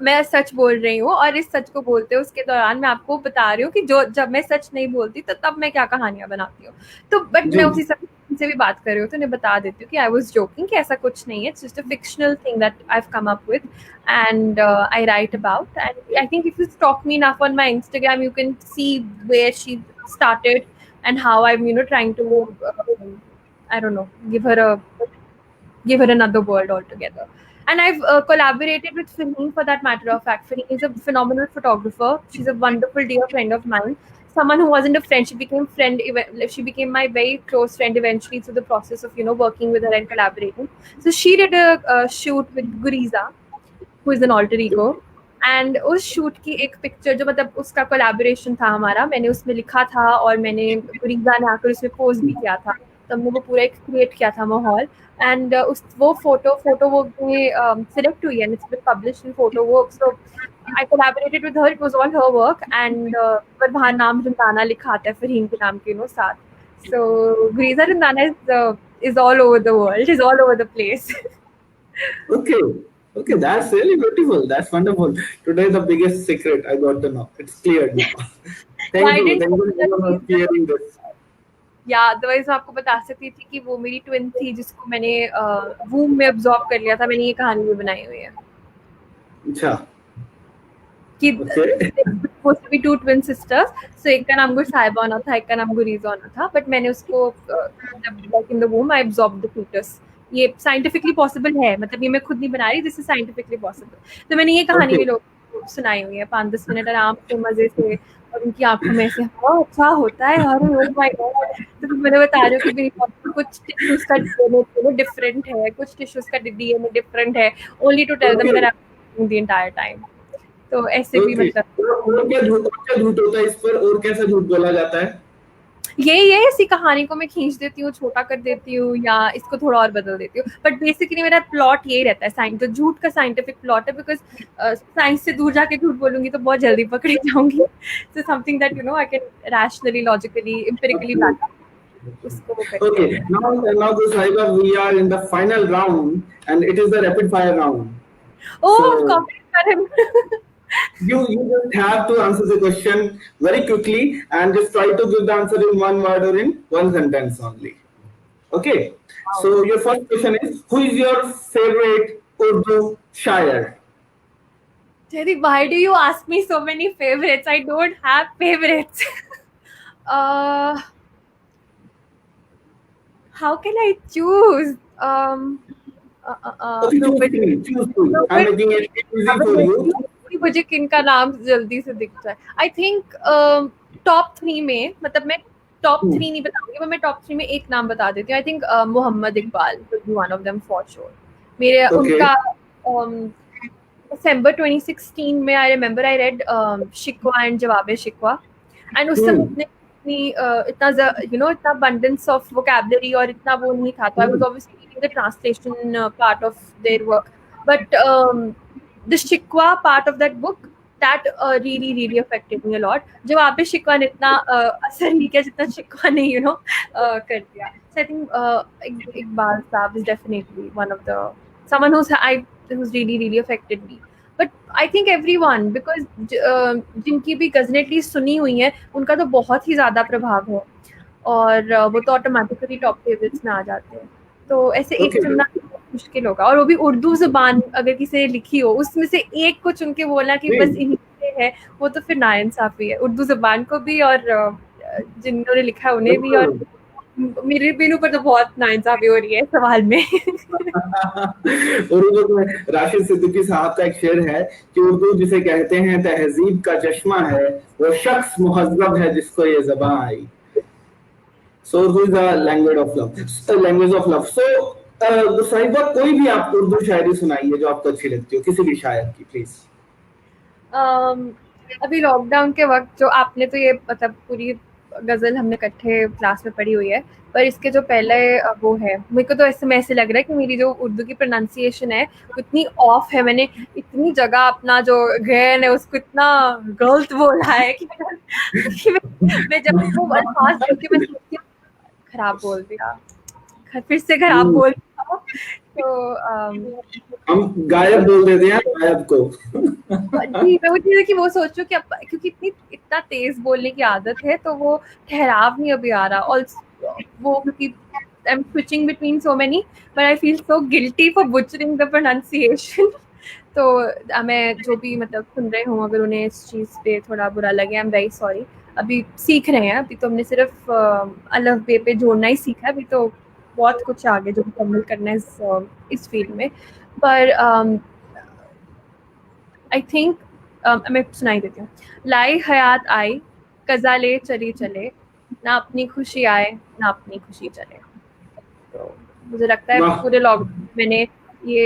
मैं सच बोल रही हूँ, और इस सच को बोलते हैं उसके दौरान मैं आपको बता रही हूँ कि जो जब मैं सच नहीं बोलती तो तब मैं क्या कहानियां बनाती हूँ। तो बट मैं उसी समय से भी बात कर रही हूँ, तो उन्हें बता देती हूँ कि आई वाज जोकिंग, कि ऐसा कुछ नहीं है, it's just a fictional thing that I have come up with and I right about, and I think if you stalk me enough on my Instagram you can see where she started and how I'm trying to I don't know, give her another world altogether. And I've collaborated with Faheen, for that matter of fact. Faheen is a phenomenal photographer. She's a wonderful dear friend of mine. Someone who wasn't a friend, she became she became my very close friend eventually through the process of working with her and collaborating. So she did a shoot with Guriza, who is an alter ego. And उस shoot की एक picture जो मतलब उसका collaboration था हमारा, मैंने उसमें लिखा था और मैंने गुरीजा ने आकर उसमें पोस्ट भी किया था, तो हमने वो पूरा एक क्रिएट किया था माहौल, एंड उस वो फोटो वो सिलेक्ट हुई and it's been published in photo work, so I collaborated with her, it was all her work, and पर वहाँ नाम रंदाना लिखा आता है फरहीन के नाम के साथ, सो गुरीजा रंदाना is all over the world, is all over the place. Okay, that's really beautiful. That's wonderful. Today, the biggest secret I got to know. It's clear now. Thank you for clearing this. या otherwise मैं आपको बता सकती थी कि वो मेरी twin थी जिसको मैंने वूम में अब्सॉर्ब कर लिया था, मैंने ये कहानी भी बनाई हुई है। अच्छा, कि भी टू ट्विन सिस्टर्स, सो एक का नाम गुरसाहिबा होना था, एक का नाम गुरीजा होना था, बट मैंने उसको like in the womb I absorb the foetus. ये साइंटिफिकली पॉसिबल है, मतलब ये मैं खुद नहीं बना रही, दिस इज साइंटिफिकली पॉसिबल। तो मैंने ये कहानी भी लोगों को सुनाई हुई है 5-10 मिनट आराम से मजे से, और उनकी आंखों में से अच्छा होता है, अरे ओह माय गॉड। तो मैंने बता रही हूँ कि मेरी कुछ टिश्यूज का डीएनए डिफरेंट है, कुछ टिश्यूज का डीएनए डिफरेंट है, only to tell them that I am the entire time. तो ऐसे भी मतलब और क्या झूठ होता है इस पर, और कैसा झूठ बोला जाता है? यही है, इसी कहानी को मैं खींच देती हूँ, छोटा कर देती हूँ, या इसको थोड़ा और बदल देती हूँ, बट बेसिकली मेरा प्लॉट यही रहता है, साइंस तो झूठ का साइंटिफिक प्लॉट है, बिकॉज साइंस से दूर जाके झूठ बोलूंगी तो बहुत जल्दी पकड़ी जाऊंगी, so something that I can rationally, logically, empirically back Okay, now Gursahiba, we are in the final round and it is the rapid fire round. Oh, you just have to answer the question very quickly and just try to give the answer in one word or in one sentence only. Okay, so your first question is, who is your favorite Urdu shayer? Jaideep, why do you ask me so many favorites? I don't have favorites. How can I choose? मुझे किनका नाम जल्दी से दिख जाए। I think top 3 में, मतलब मैं टॉप 3 नहीं बताऊंगी, पर मैं टॉप 3 में एक नाम बता देती हूँ। I think Mohammad Iqbal will be one of them for sure. मेरे उनका दिसंबर 2016 में I remember I read Shikwa and Jawab Shikwa, and उस समय इतना इतना abundance of vocabulary और इतना वो नहीं था, तो I was obviously reading the translation part of their work, but the shikwa part of that book that really affected me a lot. जवाब शिकवा ने इतना असर नहीं किया जितना शिकवा ने कर दिया। So I think इकबाल साहब is definitely one of the someone who's really affected me. But I think everyone, because जिनकी भी गज़लें एटलीस्ट सुनी हुई हैं उनका तो बहुत ही ज़्यादा प्रभाव है, और वो तो ऑटोमेटिकली टॉप फेवरेट्स में आ जाते हैं। तो ऐसे एक चुनना मुश्किल होगा, और वो भी उर्दू ज़ुबान अगर किसी ने लिखी हो, उसमें से एक को चुन के बोलना कि बस इन्हीं से है, वो तो फिर नाइंसाफ़ी है उर्दू ज़ुबान को भी और जिन्होंने लिखा है उन्हें भी, और मेरे बिन ऊपर तो बहुत नाइंसाफी हो रही है सवाल में। उर्दू में राशिद सिद्दीकी साहब का एक शेर है कि उर्दू जिसे कहते हैं तहजीब का चश्मा है, वो शख्स मुहज़्ज़ब है जिसको ये ज़बान आई। So Urdu is a language of love. Language of love. So साहिबा कोई भी आप उर्दू शायरी सुनाइए जो आपको अच्छी लगती हो, किसी भी शायर की प्लीज. अभी लॉकडाउन के वक्त जो आपने तो ये मतलब पूरी गजल हमने इकट्ठे क्लास में पढ़ी हुई है, पर इसके जो पहले वो है, मेरे को तो ऐसे लग रहा है कि मेरी जो उर्दू की प्रोनाउंसिएशन है इतनी ऑफ है, मैंने इतनी जगह अपना जो गैन है उसको इतना गलत बोला है कि मैं जब वो अल्फाज सुनती हूँ मैं सोचती हूँ खराब बोल दिया, फिर से खराब बोल दिया. तो हम गायब बोल देते हैं गायब को. जी, मैं वो चीज़ है कि वो सोचो कि क्योंकि इतना तेज बोलने की आदत है तो वो ठहराव नहीं अभी आ रहा, और वो क्योंकि I am switching between so many but I feel so guilty for butchering the pronunciation. तो मैं जो भी मतलब सुन रहे हूँ अगर उन्हें इस चीज़ पे थोड़ा बुरा लगे, आई एम वेरी सॉरी. अभी सीख रहे हैं, अभी तो हमने सिर्फ अलफ बे पे जोड़ना ही सीखा है, अभी तो बहुत कुछ आगे जो मुकम्मल करना है इस फील्ड में. पर आई थिंक मैं सुनाई देती हूँ. लाई हयात आई कज़ा ले चली चले, ना अपनी खुशी आए ना अपनी खुशी चले. तो मुझे लगता है पूरे लॉकडाउन मैंने ये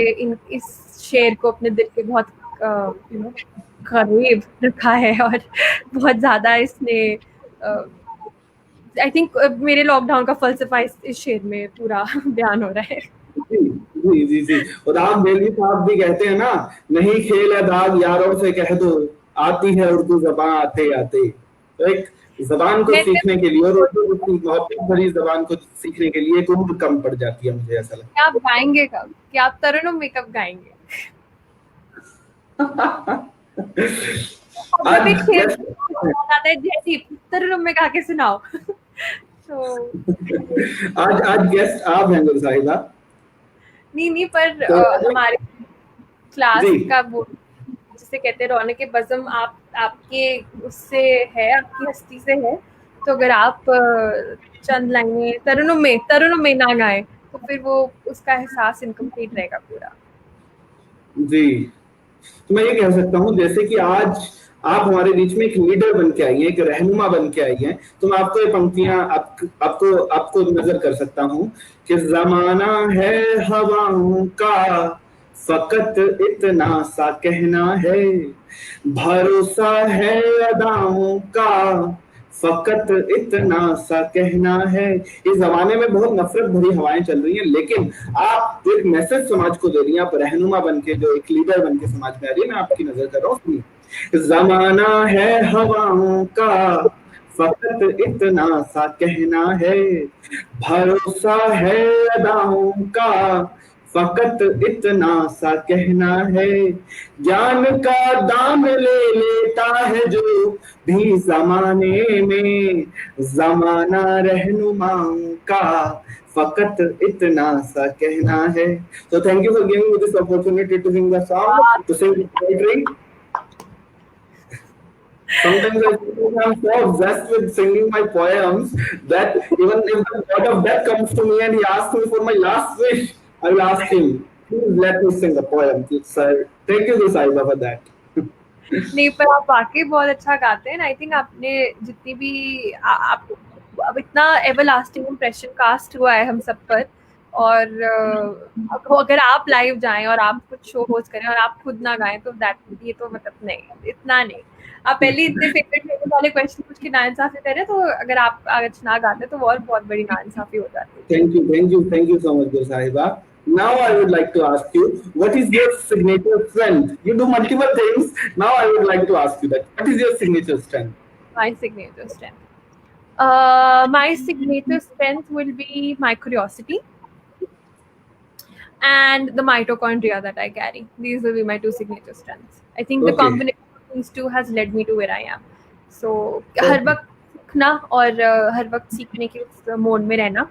इस शेर को अपने दिल के बहुत करीब रखा है, और बहुत ज़्यादा इसने आई थिंक मेरे लॉकडाउन का फलसफा इस शेर में पूरा बयान हो रहा है. जी जी जी. और आप बेली साहब भी कहते हैं ना, नहीं खेल है दाग यारों से कह दो, आती है उर्दू जबान आते आते. तो एक जबान को सीखने के लिए और उर्दू की मोहब्बत भरी जबान को सीखने के लिए एक उम्र कम पड़ जाती है, मुझे ऐसा लगता है. आप गाएंगे कब, क्या आप तरुणों में कब गाएंगे? जयदीप तरुणों में गा के सुनाओ. तो आज गेस्ट आप हैं गुरसाहिबा. नहीं पर हमारे क्लास का वो जिसे कहते हैं रौनक के बज़म आपके उससे है, आपकी हस्ती से है. तो अगर आप चंद लाइनें तरुणों में ना गाएं तो फिर वो उसका एहसास इनकम्प्लीट रहेगा पूरा. जी, तो मैं ये कह सकता हूँ जैसे कि आज आप हमारे बीच में एक लीडर बन के आई हैं, एक रहनुमा बन के आई हैं, तो मैं आपको ये पंक्तियां आपको नजर कर सकता हूँ कि जमाना है हवाओं का, फकत इतना सा कहना है, भरोसा है अदाओं का, फकत इतना सा कहना है. इस जमाने में बहुत नफरत भरी हवाएं चल रही हैं, लेकिन आप एक मैसेज समाज को दे रही हैं, आप रहनुमा बन के जो एक लीडर बन के समाज में आ रही है. मैं आपकी नजर कर रहा हूँ, सुनिए. जमाना है हवाओं का, फकत इतना सा कहना है, भरोसा है अदाओं का, फकत इतना सा कहना है, ज्ञान का दाम ले लेता है जो भी जमाने में, जमाना रहनुमाओं का, फकत इतना सा कहना है. So thank you for giving me this opportunity to sing the song, to sing poetry. Sometimes I'm so obsessed with singing my poems that even if the god of death comes to me and he asks me for my last wish, I will ask him, please let me sing a poem. Sir, thank you, Gursahiba, for that. नहीं, पर आप वाकई बहुत अच्छा गाते हैं. I think आपने जितनी भी आप अब इतना एवरलास्टिंग इम्प्रेशन कास्ट हुआ है हम सब पर, और अगर आप लाइव जाएं और आप कुछ शो होस्ट करें और आप खुद ना गाएं तो ये तो मतलब नहीं, इतना नहीं. आप पहले इतने फेवरेट वाले क्वेश्चन पूछ के नाइंसाफी कर रहे हैं, तो अगर आप आज ना गाते तो और बहुत बड़ी नाइंसाफी हो जाती. Thank you so much, Gursahiba. Now I would like to ask you, what is your signature strength? You do multiple things. Now I would like to ask you that. What is your signature strength? My signature strength. My signature strength will be my curiosity and the mitochondria that I carry. These will be my two signature strengths. I think the combination of these two has led me to where I am. So हर वक्त सीखना और हर वक्त सीखने के उस mode में रहना,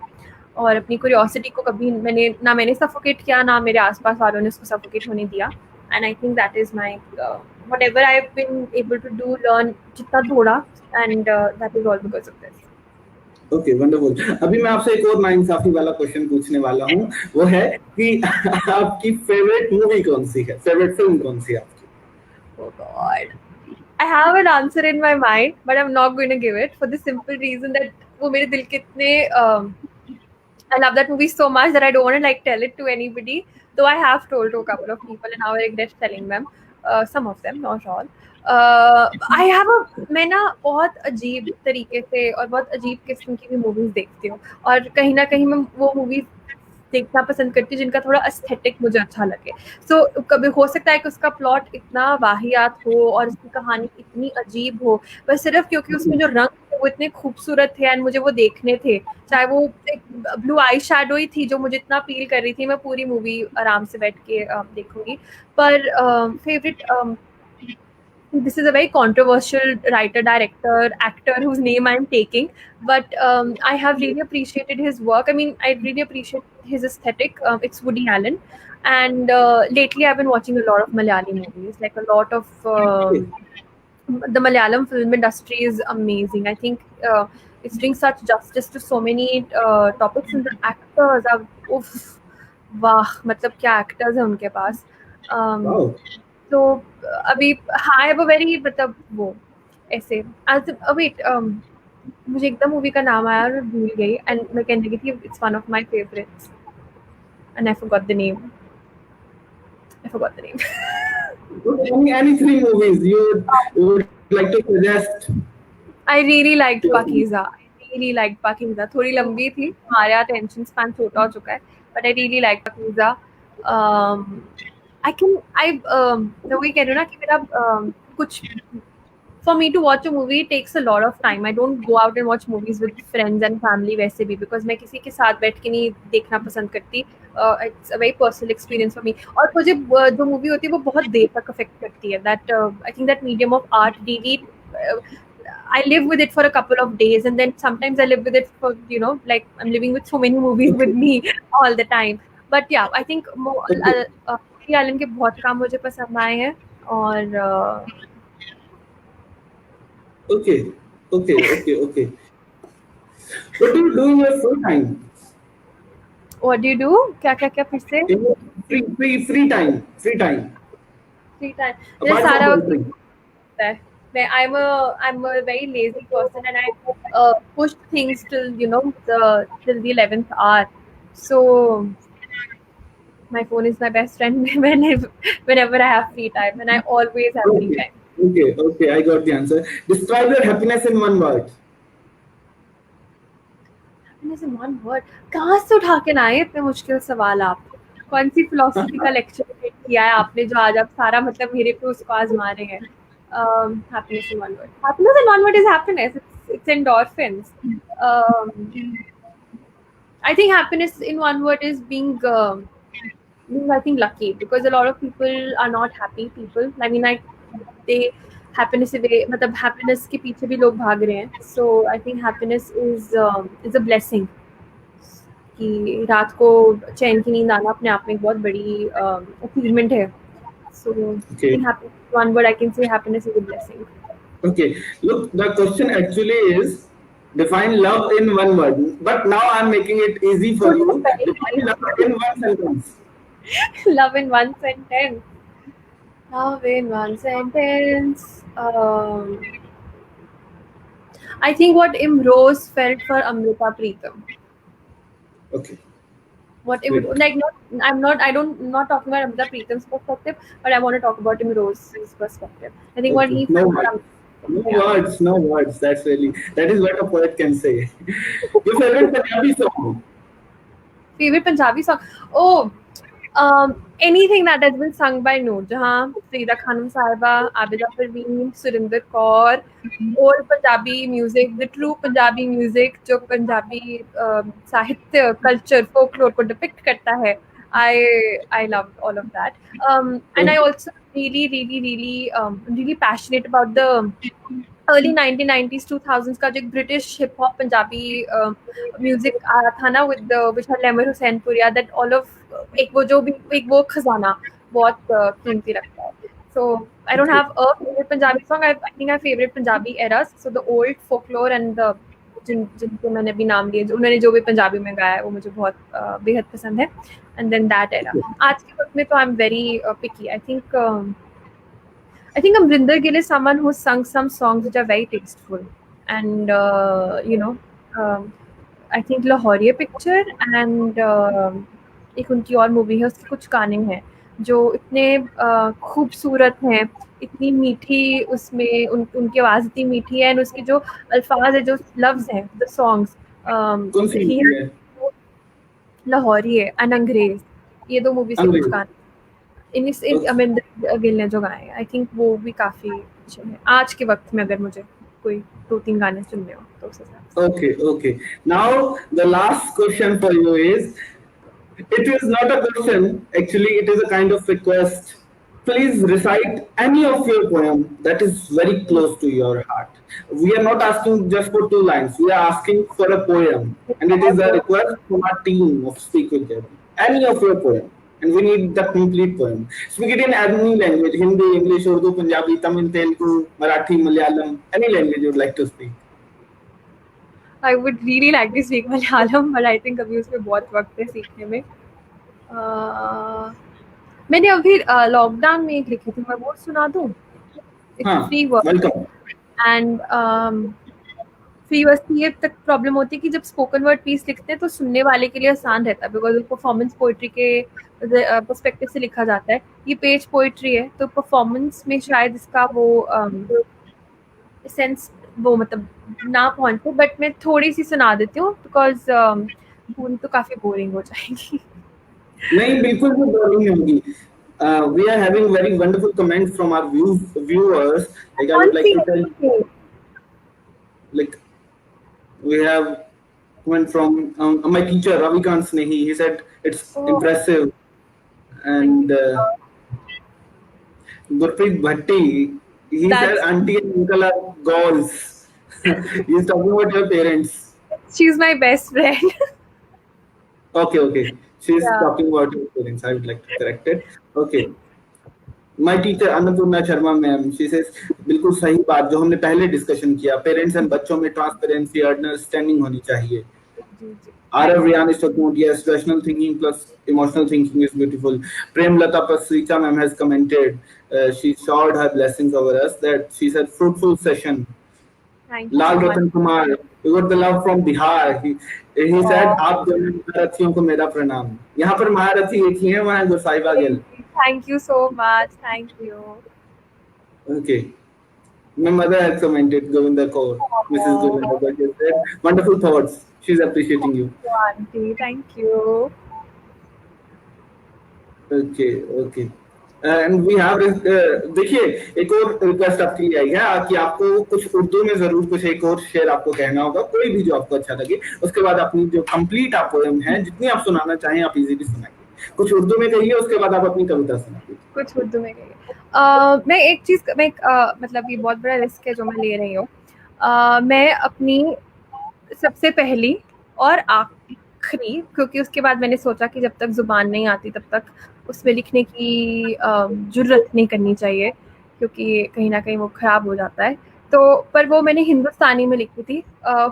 और अपनी क्यूरियोसिटी को कभी मैंने सफोकेट किया, ना मेरे आसपास वालों ने उसको सफोकेट होने दिया. And I think that is my whatever I have been able to do, learn जितना थोड़ा, and that is all because of this. Okay, wonderful. अभी मैं आपसे एक और नाइंसाफी वाला क्वेश्चन पूछने वाला हूँ. वो है कि आपकी फेवरेट मूवी कौन सी है, फेवरेट फिल्म कौन सी है आपकी? Oh God, I have an answer in my mind, but I'm not going to give it for the simple reason that वो मेरे दिल के इतने I love that movie so much that I don't want to like tell it to anybody. Though I have told to a couple of people and now I regret telling them. Some of them, not all. I have a मैं ना बहुत अजीब तरीके से और बहुत अजीब किस्म की भी मूवीज देखती हूँ और कहीं ना कहीं मैं वो मूवीज देखना पसंद करती हूँ जिनका थोड़ा एस्थेटिक मुझे अच्छा लगे. So कभी हो सकता है कि उसका प्लॉट इतना वाहियात हो और उसकी कहानी इतनी अजीब हो, बस सिर्फ क्योंकि उसमें जो रंग थे वो इतने खूबसूरत थे एंड मुझे वो देखने थे. चाहे वो एक ब्लू आई शैडो ही थी जो मुझे इतना फील कर रही थी, मैं पूरी मूवी आराम से बैठ के देखूंगी. पर favourite this is a very controversial writer, director, actor whose name I'm taking, but I have really appreciated his work. I mean, I really appreciate his aesthetic. It's Woody Allen, and lately I've been watching a lot of Malayali movies, like a lot of the Malayalam film industry is amazing. I think it's doing such justice to so many topics, and the actors are oof, वाह मतलब क्या actors हैं उनके पास. Wow. तो अभी आई have a very मतलब वो ऐसे वेट मुझे एकदम मूवी का नाम आया और भूल गई एंड मैं कहने लगी थी it's one of my favourites and I forgot the name. Any three movies you would like to suggest? I really liked Pakiza. थोड़ी लंबी थी, हमारे यहाँ टेंशन स्पैन छोटा हो चुका है, but I really liked Pakiza. मैं वही कह रही हूँ ना कि मेरा कुछ for me to watch a movie it takes a lot of time. I don't go out and watch movies with friends and family वैसे भी because मैं किसी के साथ बैठ के नहीं देखना पसंद करती. It's a very personal experience for me. और मुझे जो मूवी होती है वो बहुत देर तक अफेक्ट करती है. That I think that medium of art really I live with it for a couple of days and then sometimes I live with it for like I'm living with so many movies with me all the time. But yeah, I think Woody Allen के बहुत काम मुझे पसंद आए हैं और Okay. What do you do in your free time? What do you do? क्या फिर से? Free time. मेरा सारा वक्त होता है. I'm a very lazy person and I push things till till the 11th hour. So my phone is my best friend whenever I have free time and I always have free time. Okay, I got the answer. Describe your happiness in one word. Happiness in one word. कहाँ से उठा के लाए इतने मुश्किल सवाल आप? कौन सी फिलोसफी का लेक्चर किया है आपने जो आज आप सारा मतलब मेरे पे उसको आजमा रहे हैं? Happiness in one word. Happiness in one word is happiness. It's endorphins. I think happiness in one word is being I think lucky because a lot of people are not happy people. I mean, they happiness मतलब happiness के पीछे भी लोग भाग रहे हैं. So I think happiness is a blessing. कि रात को चैन की नींद आना अपने आप में एक बहुत बड़ी achievement है. So I think one word I can say happiness is a blessing. Okay, look, the question actually is define love in one word. But now I'm making it easy for you. Define love in one sentence. Love in one sentence. Love in one sentence. I think what Imrose felt for Amrita Preetham. Okay. What like I don't not talking about Amrita Preetham's perspective, but I want to talk about Imrose's perspective. I think what he felt for No words. That is what a poet can say. Your favorite Punjabi song? Favorite Punjabi song? Oh, anything that has been sung by Noor Jahan, Farida Khanum Sahiba, Abida Parveen, Surinder Kaur, old Punjabi music, the true Punjabi music, जो Punjabi साहित्य, culture, folklore को depict करता है. I love all of that. And I also really passionate about the early 1990s 2000s का जो एक British hip hop Punjabi music आया था ना with Vishal Lemar Hussain Puria, that all of एक वो खजाना बहुत कीमती लगता है. So I don't have a favorite Punjabi song. I think I have favorite Punjabi eras. So the old folklore and the जिनको मैंने अभी नाम लिए, उन्होंने जो भी पंजाबी में गाया है वो मुझे बहुत बेहद पसंद है. And then that era. आज के वक्त में तो I'm very picky. I think Amrinder Gill is someone who sung some songs which are very tasteful, and I think Lahoria picture and एक उनकी और मूवी है, उसके कुछ गाने हैं जो इतने खूबसूरत हैं, इतनी मीठी उसमें उनकी आवाज़ इतनी मीठी है, एंड उसके जो अल्फाज है, जो लफ्ज़ हैं, द सॉन्ग्स कौन सी ही मूवी है? लाहौरी है एंड अंग्रेज, ये 2 मूवीज़ के कुछ अंग्रेज। गाने अमिंदर गिल ने जो गाए हैं, आई थिंक वो भी काफ़ी अच्छे हैं आज के वक्त में, अगर मुझे कोई 2-3 गाने सुनने हो तो उस हिसाब से। Okay. Now the last question for you is, it is not a question, actually it is a kind of request. Please recite any of your poem that is very close to your heart. We are not asking just for 2 lines, we are asking for a poem, and it is a request from our team of Speak with Jaideep. Any of your poem, and we need the complete poem. Speak it in any language: Hindi, English, Urdu, Punjabi, Tamil, Telugu, Marathi, Malayalam, any language you would like to speak. I would really like to speak Malayalam, but I think अभी उसमें बहुत वक्त है सीखने में। मैंने अभी lockdown में एक लिखी थी, मैं वो सुना दूँ? हाँ, free word welcome. And free word की ये तक प्रॉब्लम होती है कि जब स्पोकन वर्ड पीस लिखते हैं तो सुनने वाले के लिए आसान रहता है, बिकॉज परफॉर्मेंस पोइट्री के पर्सपेक्टिव से लिखा जाता है। ये पेज पोइट्री है, तो परफॉर्मेंस में शायद इसका वो सेंस वो मतलब ना पहुंचे, बट मैं थोड़ी सी सुना देती हूँ, बिकॉज पूरी तो काफी बोरिंग हो जाएगी। नहीं, बिल्कुल भी बोरिंग नहीं होगी. We are having very wonderful comments from our viewers. Like I would like to tell, like we have comment from my teacher Ravikant Snehi. He said it's impressive, and Gurpreet Bhatti, he said auntie and uncle are goals. He's talking about your parents. She's my best friend. Okay. She's Yeah. talking about your parents. I would like to correct it. Okay. My teacher Annapurna Sharma ma'am, she says बिल्कुल सही बात जो हमने पहले discussion किया, parents and बच्चों में transparency, understanding होनी चाहिए. Arav Riyan is talking about, yes, rational thinking plus emotional thinking is beautiful. Premlata Pasricha ma'am has commented, she showered her blessings over us, that she said fruitful session. Thank you Lal so Ratan much. Kumar, we got the love from Bihar. He said आप दोनों महारथियों को मेरा प्रणाम. यहाँ पर महारथी एक ही है, वहाँ गुरसाहिबा Gill. Thank you so much. Thank you. Okay. My mother has commented, Govinda Kaur, Mrs. Govinda Kaur, she said wonderful thoughts. She's appreciating you. Auntie, thank you. Okay. And we have देखिए एक और रिक्वेस्ट आपके लिए आई है कि आपको कुछ उर्दू में जरूर कुछ एक और शेर आपको कहना होगा, कोई भी जो आपको अच्छा लगे. उसके बाद अपनी जो कंप्लीट आप पोएम है, जितनी आप सुनाना चाहें आप इजीली सुनाइए. कुछ उर्दू में कहिए, उसके बाद आप अपनी कविता सुनाइए. कुछ उर्दू में कहिए. मैं एक चीज मतलब ये बहुत बड़ा रिस्क है जो मैं ले रही हूँ. मैं अपनी सबसे पहली और आखिरी, क्योंकि उसके बाद मैंने सोचा कि जब तक जुबान नहीं आती तब तक उसमें लिखने की जुर्रत नहीं करनी चाहिए, क्योंकि कहीं ना कहीं वो खराब हो जाता है. तो पर वो मैंने हिंदुस्तानी में लिखी थी.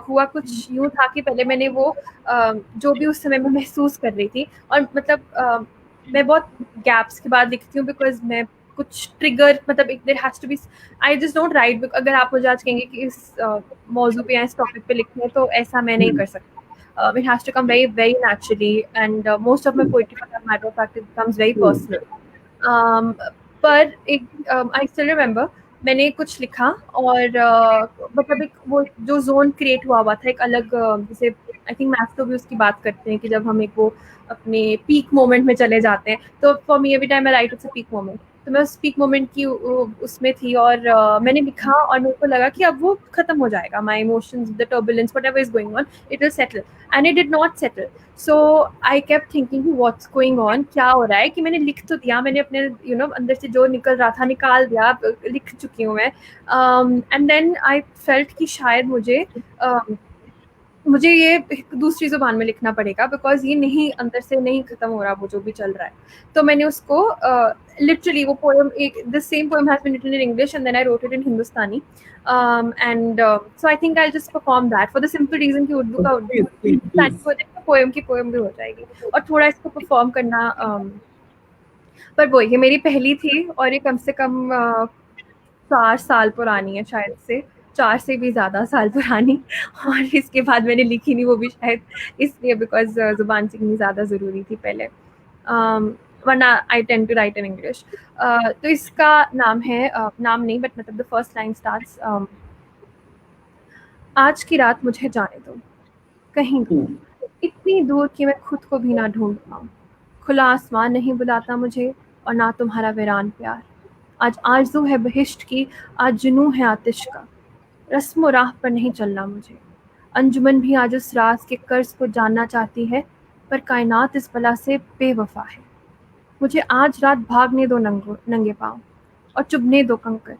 हुआ कुछ यूँ था कि पहले मैंने वो जो भी उस समय में महसूस कर रही थी, और मतलब मैं बहुत गैप्स के बाद लिखती हूँ, बिकॉज मैं कुछ ट्रिगर मतलब there has to be, I just don't write. अगर आप मुझे आज कहेंगे कि इस मौजू पे या इस टॉपिक पे लिखना है, तो ऐसा मैं नहीं कर सकती. It has to come very naturally, and most of my poetry, for that matter of fact, it becomes very personal. पर एक I still remember मैंने कुछ लिखा, और मतलब एक वो जो जोन क्रिएट हुआ था, एक अलग जैसे आई थिंक मैथ्स भी उसकी बात करते हैं कि जब हम एक वो अपने पीक मोमेंट में चले जाते हैं, तो for me every time I right it's a peak moment. तो मैं उस पीक मोमेंट की उसमें थी, और मैंने लिखा, और मेरे को लगा कि अब वो खत्म हो जाएगा. My emotions, the turbulence, whatever is going on, it will settle. And it did not settle. So I kept thinking what's going on, क्या हो रहा है, कि मैंने लिख तो दिया, मैंने अपने अंदर से जो निकल रहा था निकाल दिया, लिख चुकी हूँ मैं. एंड देन आई फेल्ट कि शायद मुझे ये दूसरी ज़ुबान में लिखना पड़ेगा, बिकॉज ये नहीं, अंदर से नहीं खत्म हो रहा वो जो भी चल रहा है. तो मैंने उसको लिटरली वो poem, the same poem has been written in English and then I wrote it in Hindustani. And so I think I just perform that for the simple reason कि उर्दू का उर्दू, पोएम की पोएम भी हो जाएगी, और थोड़ा इसको परफॉर्म करना. पर वो ये मेरी पहली थी, और ये कम से कम 4 साल पुरानी है शायद से. 4 से भी ज़्यादा साल पुरानी, और इसके बाद मैंने लिखी नहीं, वो भी शायद इसलिए बिकॉज़ ज़ुबान सीखनी ज़्यादा ज़रूरी थी पहले, वरना I tend to write in English. तो इसका नाम है, नाम नहीं बट मतलब द फर्स्ट लाइन स्टार्ट्स, आज की रात मुझे जाने दो, कहीं दूर, इतनी दूर कि मैं खुद को भी ना ढूंढ पाऊँ। खुला आसमान नहीं बुलाता मुझे, और ना तुम्हारा वीरान प्यार। आज आरज़ू है बहिश्त की, आज जुनून है आतिश का। रस्म राह पर नहीं चलना मुझे। अंजुमन भी आज उस राज के कर्ज को जानना चाहती है, पर कायनात इस बला से बेवफा है। मुझे आज रात भागने दो नंगे पाँव, और चुभने दो कंकर।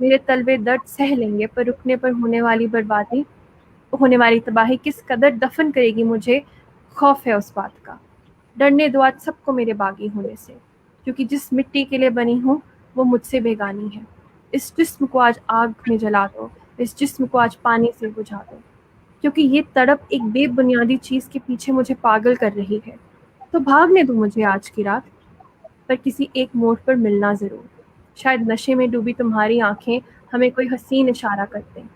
मेरे तलवे दर्द सह लेंगे, पर रुकने पर होने वाली तबाही किस कदर दफन करेगी मुझे, खौफ है उस बात का। डरने दो आज सबको मेरे बागी होने से, क्योंकि जिस मिट्टी के लिए बनी हूँ वो मुझसे बेगानी है। इस जिस्म को आज आग में जला दो, इस जिस्म को आज पानी से बुझा दो, क्योंकि ये तड़प एक बेबुनियादी चीज़ के पीछे मुझे पागल कर रही है। तो भागने दो मुझे आज की रात, पर किसी एक मोड़ पर मिलना ज़रूर। शायद नशे में डूबी तुम्हारी आंखें हमें कोई हसीन इशारा करते हैं,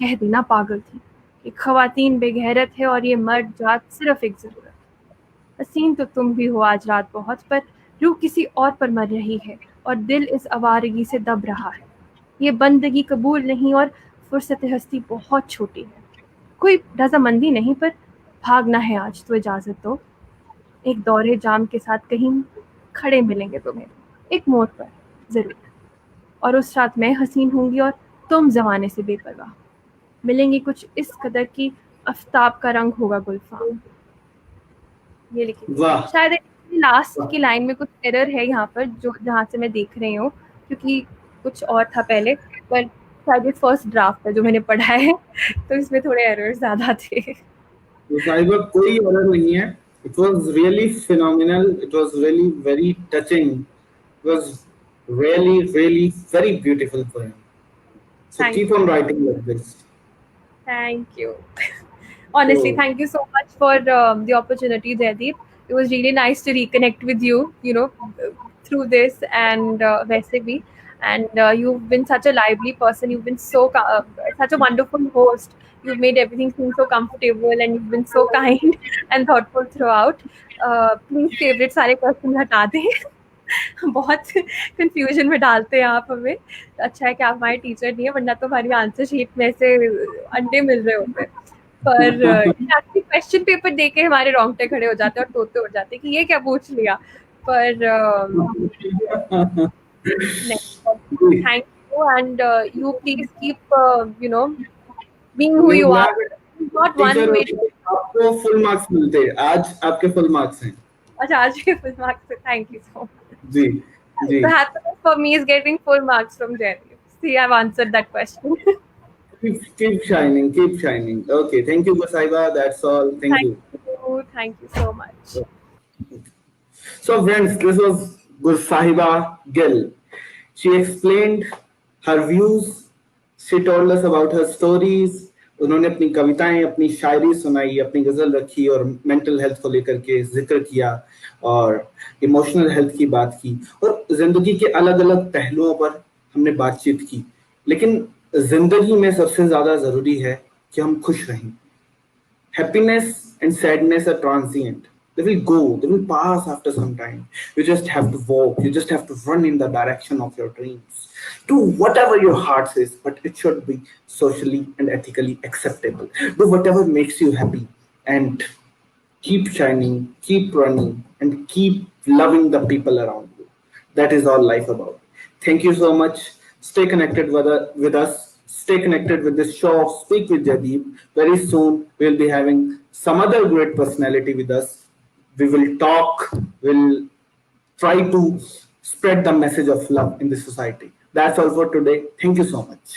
कह देना पागल थी, ये ख़वातीन बेगैरत है और ये मर्द जात सिर्फ एक ज़रूरत। हसीन तो तुम भी हो आज रात बहुत, पर रूह किसी और पर मर रही है, और दिल इस आवारगी से दब रहा है। ये बंदगी कबूल नहीं, और फुर्सत हस्ती बहुत छोटी है। कोई रजामंदी नहीं, पर भागना है आज तो इजाज़त दो। एक दौरे जाम के साथ कहीं खड़े मिलेंगे तुम्हें, एक मोड़ पर ज़रूर। और उस रात मैं हसीन होंगी और तुम ज़माने से बेपरवाह। मिलेंगे कुछ इस कदर की आफ्ताब का रंग होगा गुलफाम। ये लिखी वाह, शायद लास्ट की लाइन में कुछ एरर है यहाँ पर, जो जहाँ से मैं देख रही हूँ, क्योंकि कुछ और था पहले, पर शायद ये फर्स्ट ड्राफ्ट है जो मैंने पढ़ा है, तो इसमें थोड़े एरर ज़्यादा थे। साहिबा कोई एरर नहीं है. It was really phenomenal. It was really very touching. It was really, really very beautiful for him. So Thank keep on writing like this. Thank you. Honestly, So, thank you so much for the opportunity, Jaideep. It was really nice to reconnect with you, through this and वैसे भी. And you've been such a lively person. You've been such a wonderful host. You've made everything seem so comfortable, and you've been so kind and thoughtful throughout. Please favorite सारे questions हटा दें. बहुत confusion में डालते हैं आप हमें. अच्छा है कि आप हमारे टीचर नहीं है, वरना तो हमारी आंसर शीट में से अंडे मिल रहे होते. पर क्वेश्चन पेपर देके हमारे रोंगटे खड़े हो जाते हैं और तोते हो जाते हैं कि ये क्या पूछ लिया. पर thank you, and you please keep being who you are. Not one teacher way. आपको फुल मार्क्स मिलते हैं. आज आपके फुल मार्क्स हैं. अच्छा, आज के full marks. Thank you so much. Ji ji. The happiness for me is getting full marks from Jaideep. See, I've answered that question. Keep shining, keep shining. Okay, thank you, Gursahiba. That's all. Thank you. Thank you so much. So, friends, this was Gursahiba Gill. She explained her views. She told us about her stories. उन्होंने अपनी कविताएं, अपनी शायरी सुनाई, अपनी गजल रखी और mental health को लेकर के जिक्र किया और इमोशनल हेल्थ की बात की और जिंदगी के अलग अलग पहलुओं पर हमने बातचीत की. लेकिन जिंदगी में सबसे ज्यादा जरूरी है कि हम खुश रहें. Happiness and sadness are transient. They will go, they will pass after some time. You just have to walk, you just have to run in the direction of your dreams. Do whatever your heart says, but it should be socially and ethically acceptable. Do whatever makes you happy and keep shining, keep running, and keep loving the people around you. That is all life about. Thank you so much. Stay connected with us. Stay connected with this show of Speak with Jaideep. Very soon, we'll be having some other great personality with us. We will talk, we'll try to spread the message of love in the society. That's all for today. Thank you so much.